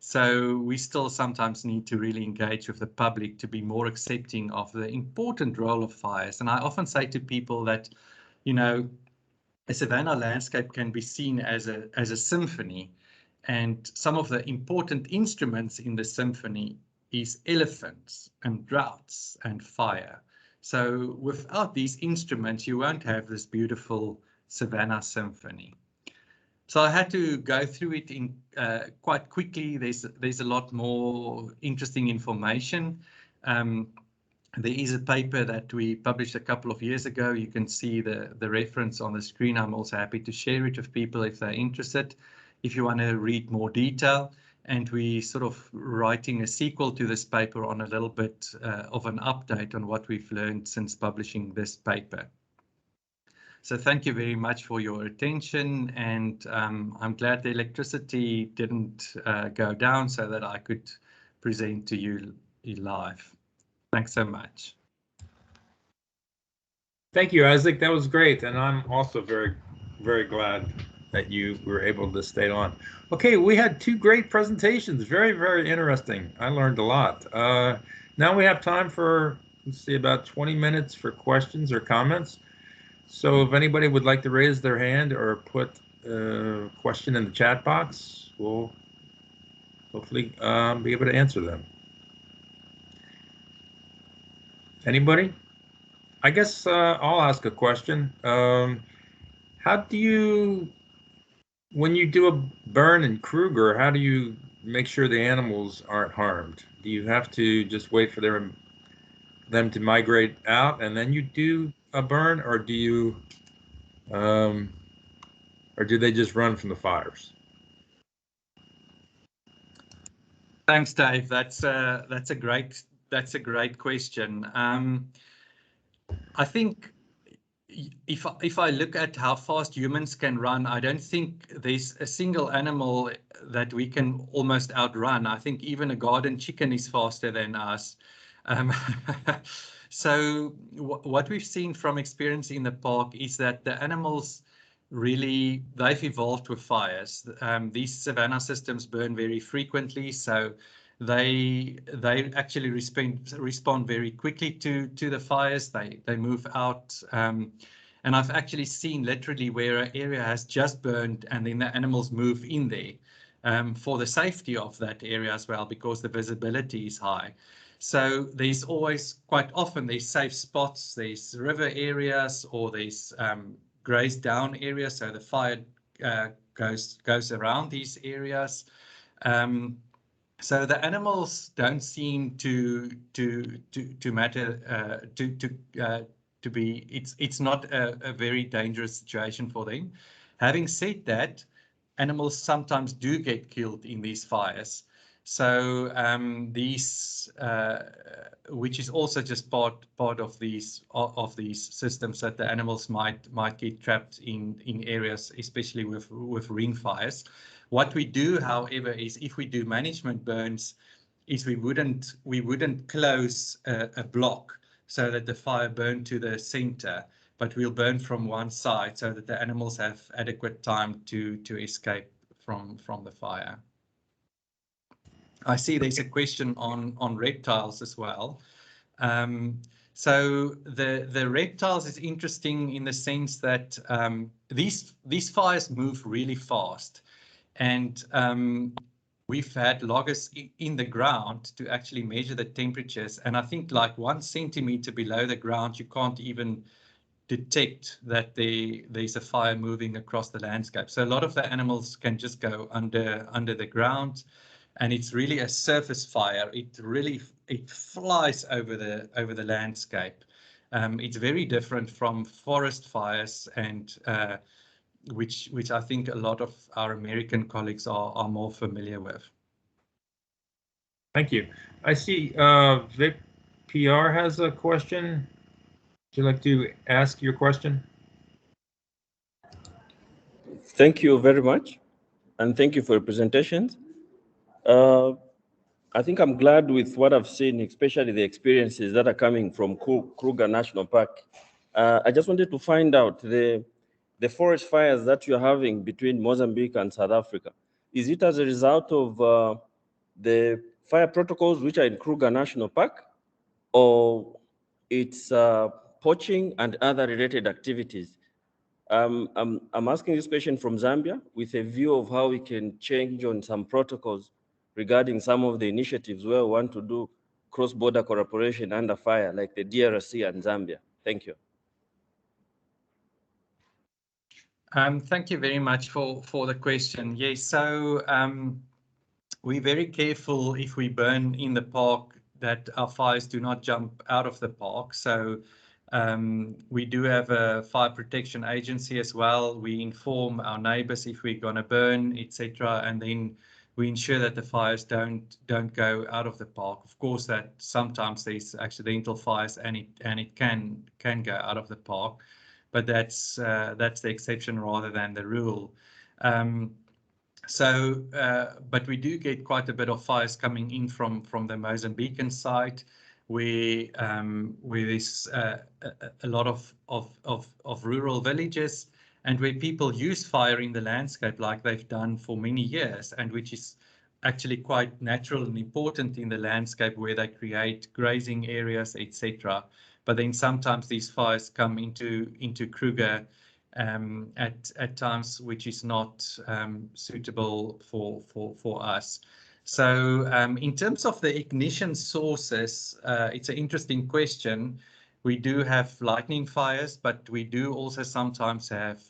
So we still sometimes need to really engage with the public to be more accepting of the important role of fires. And I often say to people that, you know, a savanna landscape can be seen as a symphony, and some of the important instruments in the symphony is elephants and droughts and fire. So without these instruments, you won't have this beautiful Savannah Symphony. So I had to go through it in quite quickly. There's a lot more interesting information. There is a paper that we published a couple of years ago. You can see the reference on the screen. I'm also happy to share it with people if they're interested, if you want to read more detail. And we sort of writing a sequel to this paper on a little bit of an update on what we've learned since publishing this paper. So thank you very much for your attention, and I'm glad the electricity didn't go down so that I could present to you live. Thanks so much. Thank you, Isaac. That was great. And I'm also very, very glad that you were able to stay on. Okay, we had two great presentations. Very, very interesting. I learned a lot. Now we have time for, let's see, about 20 minutes for questions or comments. So if anybody would like to raise their hand or put a question in the chat box, we'll hopefully be able to answer them. Anybody? I guess I'll ask a question. How do you, when you do a burn in Kruger, how do you make sure the animals aren't harmed? Do you have to just wait for them to migrate out and then you do a burn, or do you, or do they just run from the fires? Thanks, Dave. That's a great question. I think if I look at how fast humans can run, I don't think there's a single animal that we can almost outrun. I think even a garden chicken is faster than us. So what we've seen from experience in the park is that the animals really, they've evolved with fires. These savanna systems burn very frequently, so they actually respond very quickly to the fires. They move out, and I've actually seen literally where an area has just burned and then the animals move in there for the safety of that area as well, because the visibility is high. So there's always, quite often, there's safe spots, there's river areas, or there's grazed down areas, so the fire goes around these areas. So the animals don't seem to matter to be. It's not a very dangerous situation for them. Having said that, animals sometimes do get killed in these fires. So these, which is also just part of these systems, that the animals might get trapped in areas, especially with ring fires. What we do, however, is if we do management burns, is we wouldn't close a block so that the fire burned to the center, but we'll burn from one side so that the animals have adequate time to escape from the fire. I see there's a question on reptiles as well. So the reptiles is interesting in the sense that these fires move really fast, and we've had loggers in the ground to actually measure the temperatures, and I think like 1 centimeter below the ground you can't even detect that there's a fire moving across the landscape. So a lot of the animals can just go under the ground. And it's really a surface fire. It flies over the landscape. It's very different from forest fires, and which I think a lot of our American colleagues are more familiar with. Thank you. I see Vic PR has a question. Would you like to ask your question? Thank you very much, and thank you for your presentations. I think I'm glad with what I've seen, especially the experiences that are coming from Kruger National Park. I just wanted to find out the forest fires that you're having between Mozambique and South Africa. Is it as a result of the fire protocols which are in Kruger National Park, or it's poaching and other related activities? I'm asking this question from Zambia with a view of how we can change on some protocols regarding some of the initiatives where we want to do cross-border cooperation under fire, like the DRC and Zambia. Thank you. Thank you very much for the question. Yes, so we're very careful if we burn in the park that our fires do not jump out of the park. So we do have a fire protection agency as well. We inform our neighbors if we're going to burn, etc., and then we ensure that the fires don't go out of the park. Of course, that sometimes there's accidental fires and it can go out of the park, but that's the exception rather than the rule. But we do get quite a bit of fires coming in from the Mozambican side, where there's a lot of rural villages, and where people use fire in the landscape like they've done for many years, and which is actually quite natural and important in the landscape, where they create grazing areas, etc. But then sometimes these fires come into Kruger at times, which is not suitable for us. So in terms of the ignition sources, it's an interesting question. We do have lightning fires, but we do also sometimes have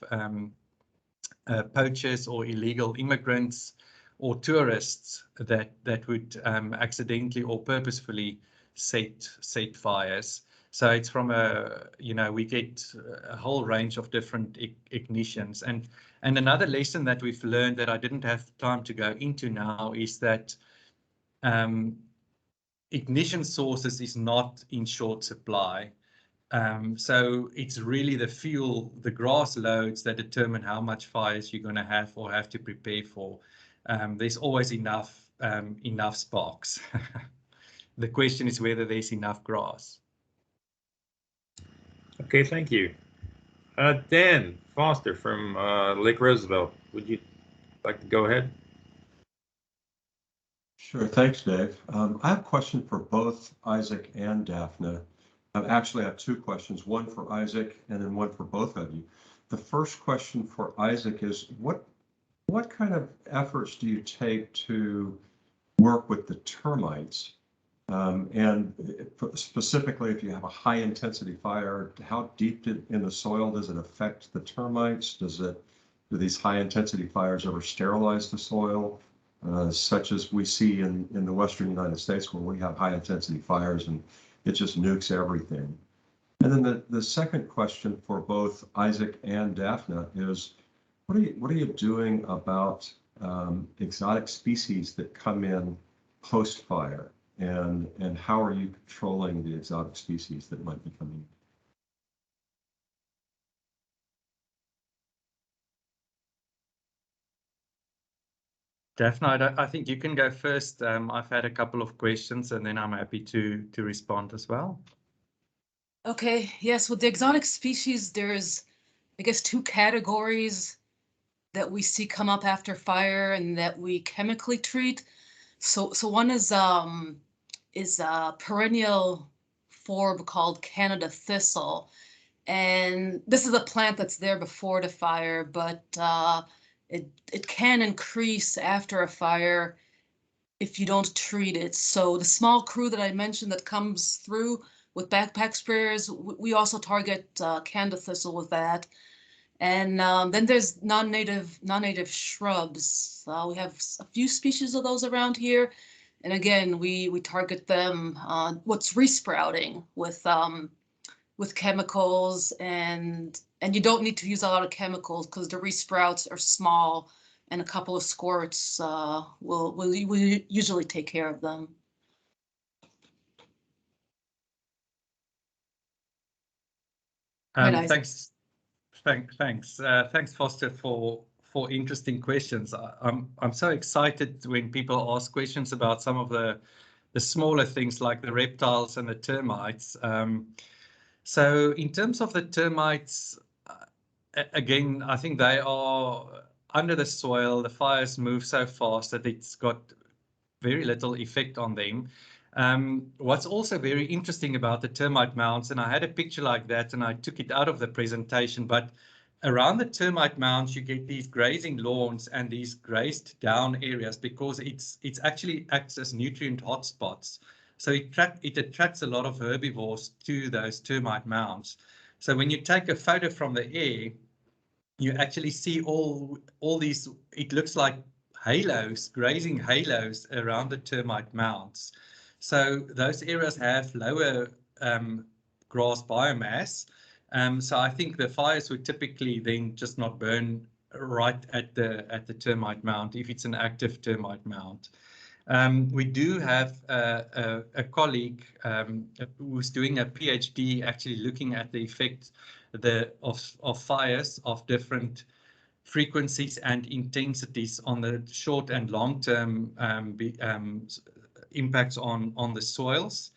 poachers or illegal immigrants or tourists that would accidentally or purposefully set fires. So it's from we get a whole range of different ignitions. And another lesson that we've learned that I didn't have time to go into now is that ignition sources is not in short supply. So it's really the fuel, the grass loads that determine how much fires you're going to have or have to prepare for. There's always enough sparks. The question is whether there's enough grass. Okay, thank you. Dan Foster from Lake Roosevelt, would you like to go ahead? Sure, thanks, Dave. I have a question for both Isaac and Daphne. Actually, I have two questions, one for Isaac and then one for both of you. The first question for Isaac is, what kind of efforts do you take to work with the termites? And specifically, if you have a high intensity fire, how deep in the soil does it affect the termites? Do these high intensity fires ever sterilize the soil, such as we see in the Western United States, where we have high intensity fires and it just nukes everything? And then the second question for both Isaac and Daphne is, what are you doing about exotic species that come in post-fire? And how are you controlling the exotic species that might be coming? Daphne, I think you can go first. I've had a couple of questions, and then I'm happy to respond as well. Okay, yes, with the exotic species, there's, I guess, two categories that we see come up after fire and that we chemically treat. So one is a perennial forb called Canada Thistle. And this is a plant that's there before the fire, but it can increase after a fire if you don't treat it. So the small crew that I mentioned that comes through with backpack sprayers, we also target Canada Thistle with that. And then there's non-native shrubs. We have a few species of those around here. And again, we target them, what's resprouting with chemicals, and you don't need to use a lot of chemicals because the resprouts are small, and a couple of squirts will usually take care of them. Thanks, Foster, for interesting questions. I'm so excited when people ask questions about some of the smaller things like the reptiles and the termites. So in terms of the termites, again, I think they are under the soil. The fires move so fast that it's got very little effect on them. What's also very interesting about the termite mounds, and I had a picture like that and I took it out of the presentation, but around the termite mounds, you get these grazing lawns and these grazed down areas because it's actually acts as nutrient hotspots. So it attracts a lot of herbivores to those termite mounds. So when you take a photo from the air, you actually see all these, it looks like halos, grazing halos around the termite mounds. So those areas have lower grass biomass. So I think the fires would typically then just not burn right at the termite mound if it's an active termite mound. We do have a colleague who's doing a PhD actually looking at the effect of fires of different frequencies and intensities on the short and long-term impacts on the soils,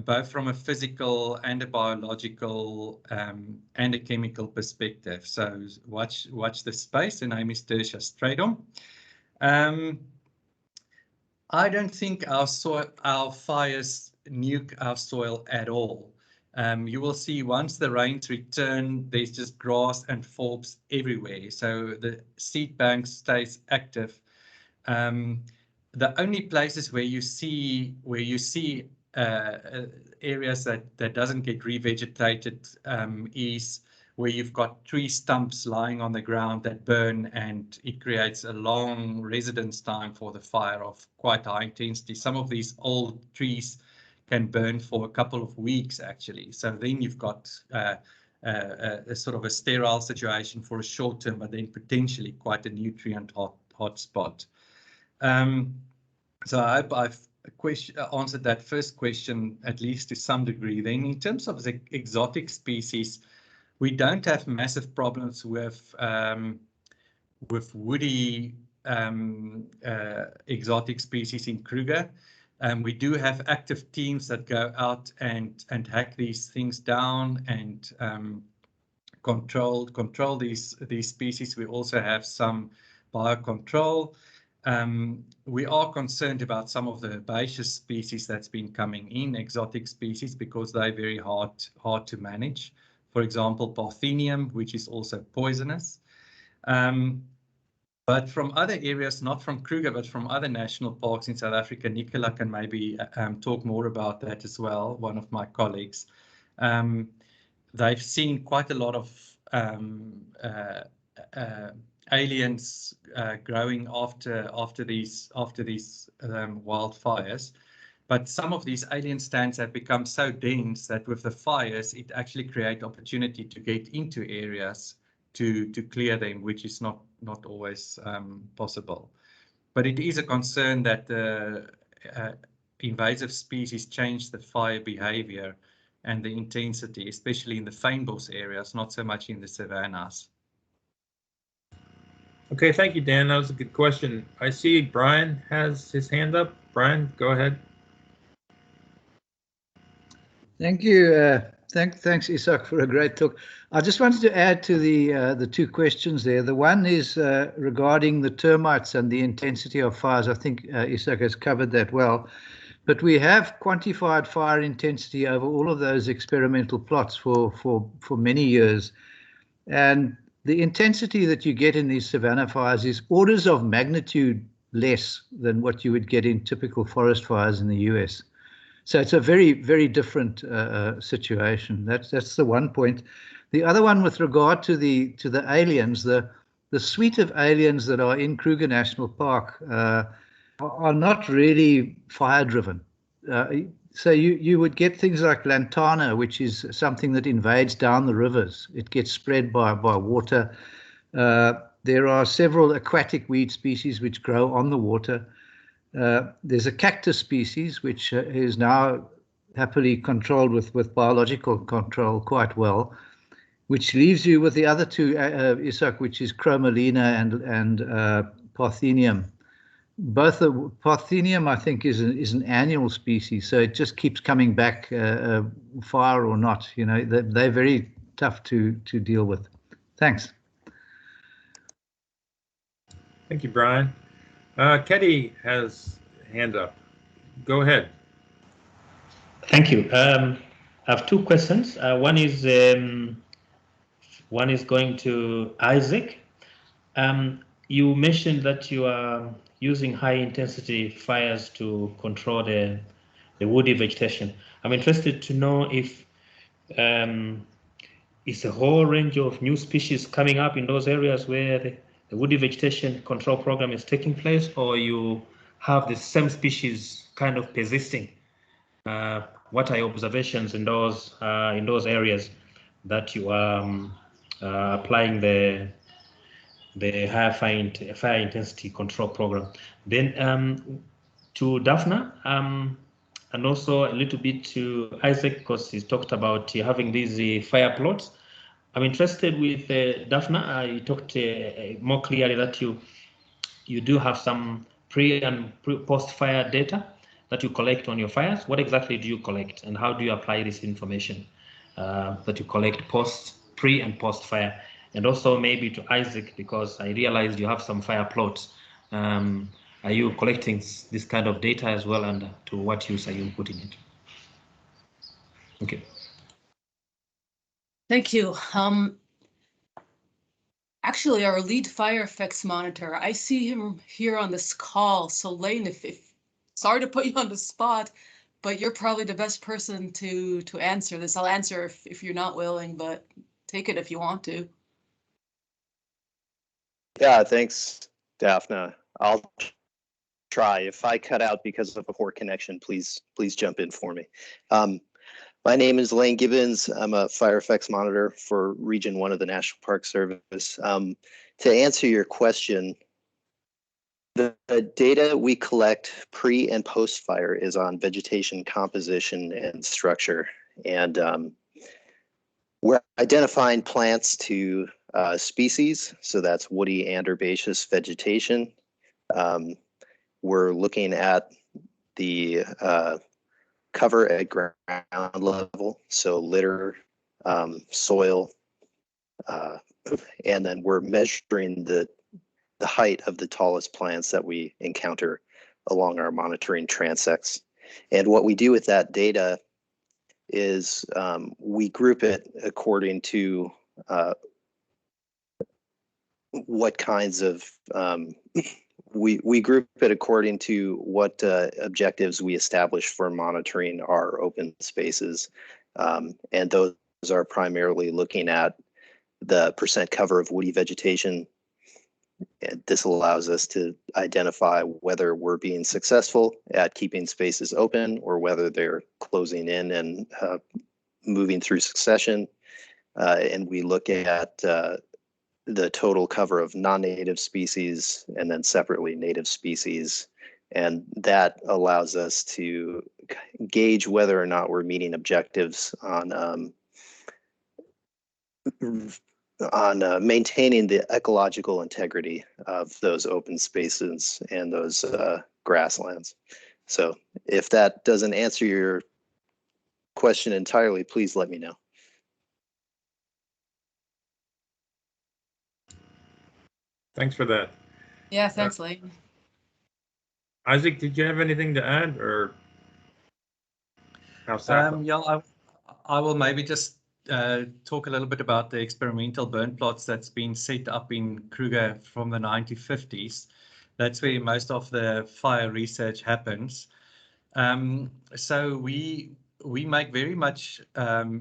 both from a physical and a biological and a chemical perspective. So watch this space. The name is Tertia Stradom. I don't think our fires nuke our soil at all. You will see once the rains return, there's just grass and forbs everywhere. So the seed bank stays active. The only places where you see areas that doesn't get revegetated is where you've got tree stumps lying on the ground that burn, and it creates a long residence time for the fire of quite high intensity. Some of these old trees can burn for a couple of weeks, actually. So then you've got a sort of a sterile situation for a short term, but then potentially quite a nutrient hot spot. So I hope I've answered that first question, at least to some degree. Then in terms of the exotic species, we don't have massive problems with woody exotic species in Kruger. We do have active teams that go out and hack these things down and control these species. We also have some biocontrol. We are concerned about some of the herbaceous species that's been coming in, exotic species, because they're very hard to manage. For example, Parthenium, which is also poisonous. But from other areas, not from Kruger, but from other national parks in South Africa, Nicola can maybe talk more about that as well, one of my colleagues. They've seen quite a lot of aliens growing after these wildfires. But some of these alien stands have become so dense that with the fires, it actually creates opportunity to get into areas to clear them, which is not always possible. But it is a concern that the invasive species change the fire behavior and the intensity, especially in the fynbos areas, not so much in the savannas. Okay, thank you, Dan. That was a good question. I see Brian has his hand up. Brian, go ahead. Thank you. Thanks, Isak, for a great talk. I just wanted to add to the two questions there. The one is regarding the termites and the intensity of fires. I think Isak has covered that well. But we have quantified fire intensity over all of those experimental plots for many years. And the intensity that you get in these savanna fires is orders of magnitude less than what you would get in typical forest fires in the US. So it's a very, very different situation. That's the one point. The other one, with regard to the aliens, the suite of aliens that are in Kruger National Park are not really fire driven. So you would get things like lantana, which is something that invades down the rivers. It gets spread by water. There are several aquatic weed species which grow on the water. There's a cactus species which is now happily controlled with biological control quite well, which leaves you with the other two, Isak, which is chromalina and Parthenium. Both the Parthenium, I think, is an annual species, so it just keeps coming back, fire or not. You know, they're very tough to deal with. Thanks. Thank you, Brian. Keddy has a hand up. Go ahead. Thank you. I have two questions. One is going to Isaac. You mentioned that you are using high intensity fires to control the woody vegetation. I'm interested to know if is a whole range of new species coming up in those areas where the woody vegetation control program is taking place, or you have the same species kind of persisting? What are your observations in those areas that you are applying the fire intensity control program? Then to Daphne, and also a little bit to Isaac, because he talked about having these fire plots. I'm interested with Daphne. You talked more clearly that you do have some pre and post fire data that you collect on your fires. What exactly do you collect, and how do you apply this information that you collect pre and post fire? And also maybe to Isaac, because I realized you have some fire plots. Are you collecting this kind of data as well, and to what use are you putting it? Okay. Thank you. Actually, our lead fire effects monitor, I see him here on this call. So Lane, if sorry to put you on the spot, but you're probably the best person to answer this. I'll answer if you're not willing, but take it if you want to. Yeah, thanks, Daphne. I'll try. If I cut out because of a poor connection, please jump in for me. My name is Lane Gibbons. I'm a fire effects monitor for Region 1 of the National Park Service. To answer your question, the data we collect pre and post fire is on vegetation composition and structure. And we're identifying plants to species, so that's woody and herbaceous vegetation. We're looking at the cover at ground level, so litter, soil, and then we're measuring the height of the tallest plants that we encounter along our monitoring transects. And what we do with that data is we group it according to what kinds of we group it according to what objectives we establish for monitoring our open spaces. And those are primarily looking at the percent cover of woody vegetation. And this allows us to identify whether we're being successful at keeping spaces open or whether they're closing in and moving through succession. And we look at the total cover of non-native species and then separately native species. And that allows us to gauge whether or not we're meeting objectives on maintaining the ecological integrity of those open spaces and those grasslands. So if that doesn't answer your question entirely, please let me know. Thanks for that. Yeah, thanks, Lane. Isaac, did you have anything to add, or how's that? Yeah, I will maybe just talk a little bit about the experimental burn plots that's been set up in Kruger from the 1950s. That's where most of the fire research happens. So we make very much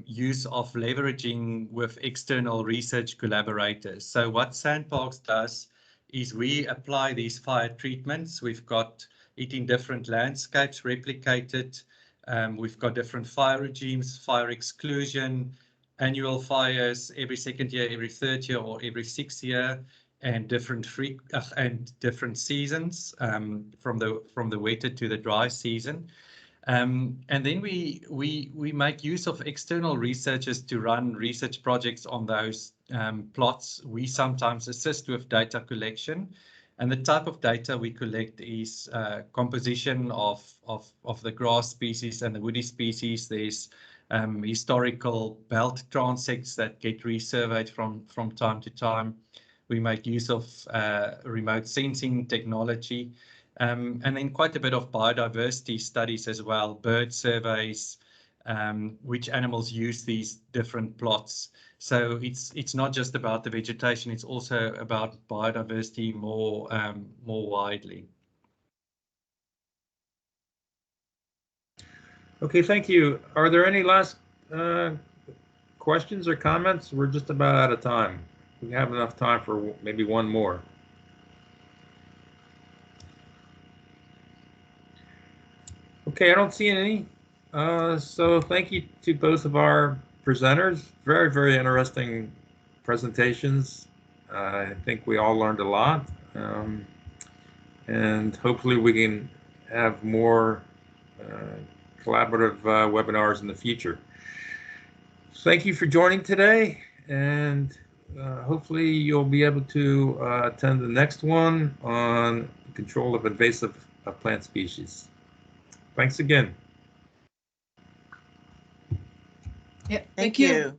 use of leveraging with external research collaborators. So what SANParks does is we apply these fire treatments. We've got it in different landscapes replicated. We've got different fire regimes, fire exclusion, annual fires every second year, every third year, or every 6th year, and different seasons from the wetter to the dry season. And then we make use of external researchers to run research projects on those plots. We sometimes assist with data collection, and the type of data we collect is composition of the grass species and the woody species. There's historical belt transects that get resurveyed from time to time. We make use of remote sensing technology. And then quite a bit of biodiversity studies as well, bird surveys, which animals use these different plots. So it's not just about the vegetation, it's also about biodiversity more widely. Okay, thank you. Are there any last questions or comments? We're just about out of time. We have enough time for maybe one more. Okay, I don't see any. So thank you to both of our presenters. Very, very interesting presentations. I think we all learned a lot. And hopefully we can have more collaborative webinars in the future. Thank you for joining today, and hopefully you'll be able to attend the next one on control of invasive plant species. Thanks again. Yeah, Thank you.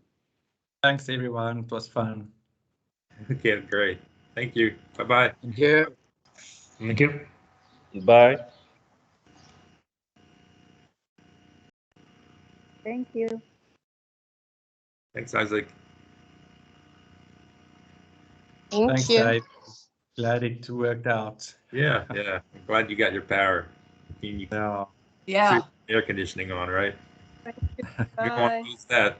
Thanks, everyone. It was fun. Okay, great. Thank you. Bye-bye. Thank you. Thank you. Bye. Thank you. Thanks, Isaac. Thanks, Dave. Glad it worked out. Yeah, yeah. I'm glad you got your power. You Yeah. Yeah. air conditioning on, right? You don't Bye. want to lose that.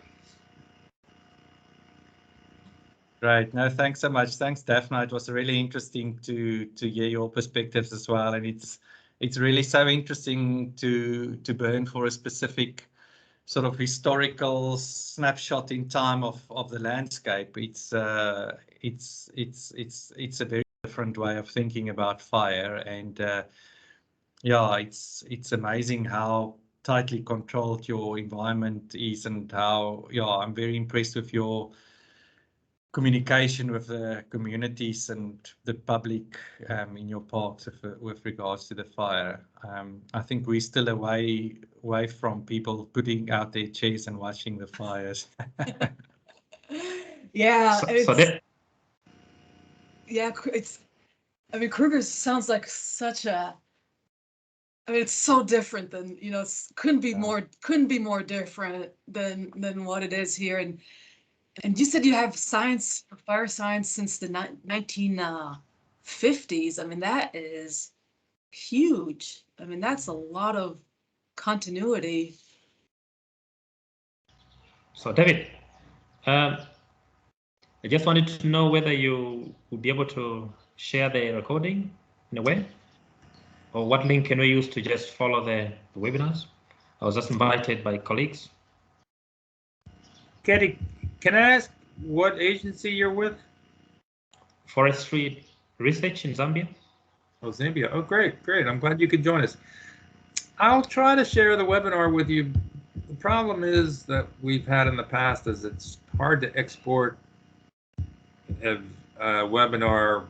Great. No, thanks so much. Thanks, Daphne. It was really interesting to hear your perspectives as well. And it's really so interesting to burn for a specific sort of historical snapshot in time of the landscape. It's a very different way of thinking about fire, and yeah, it's amazing how tightly controlled your environment is, and how I'm very impressed with your communication with the communities and the public in your parks with regards to the fire. I think we're still away from people putting out their chairs and watching the fires. Yeah. Yeah, I mean, Kruger sounds like such a, I mean, it's so different than, couldn't be more different than what it is here. And you said you have science, fire science, since the 1950s. I mean, that is huge. I mean, that's a lot of continuity. So David, I just wanted to know whether you would be able to share the recording in a way, or what link can we use to just follow the webinars? I was just invited by colleagues. Getty, can I ask what agency you're with? Forestry Research in Zambia. Oh, Zambia. Oh, great, great. I'm glad you could join us. I'll try to share the webinar with you. The problem is that we've had in the past is it's hard to export a webinar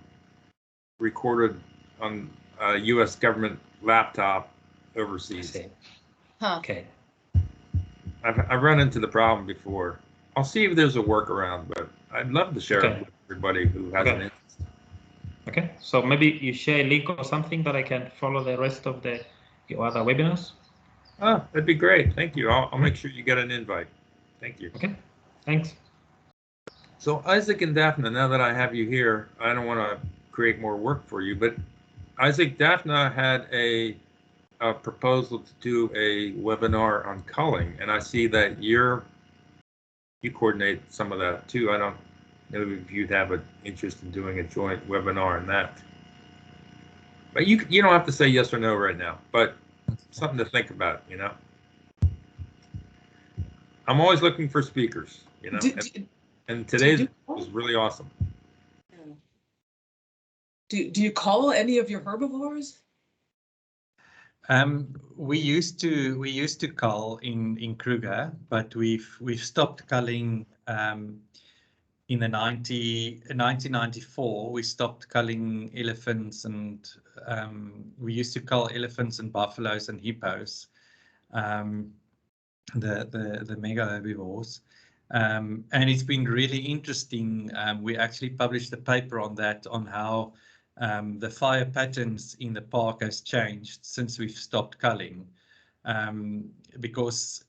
recorded on a U.S. government laptop overseas. Huh. Okay. I've run into the problem before. I'll see if there's a workaround, but I'd love to share it with everybody who has an interest. Okay, so maybe you share a link or something that I can follow the rest of your other webinars. Oh, that'd be great. Thank you. I'll make sure you get an invite. Thank you. Okay, thanks. So Isaac and Daphne, now that I have you here, I don't want to create more work for you, but Isaac, Daphne had a proposal to do a webinar on culling, and I see that you coordinate some of that too. I don't know if you'd have an interest in doing a joint webinar on that. But you don't have to say yes or no right now, but something to think about, I'm always looking for speakers, and today's was really awesome. Do you call any of your herbivores? We used to cull in Kruger, but we've stopped culling in the 1994. We stopped culling elephants, and we used to cull elephants and buffaloes and hippos, the mega herbivores. And it's been really interesting. We actually published a paper on that, on how the fire patterns in the park has changed since we've stopped culling, because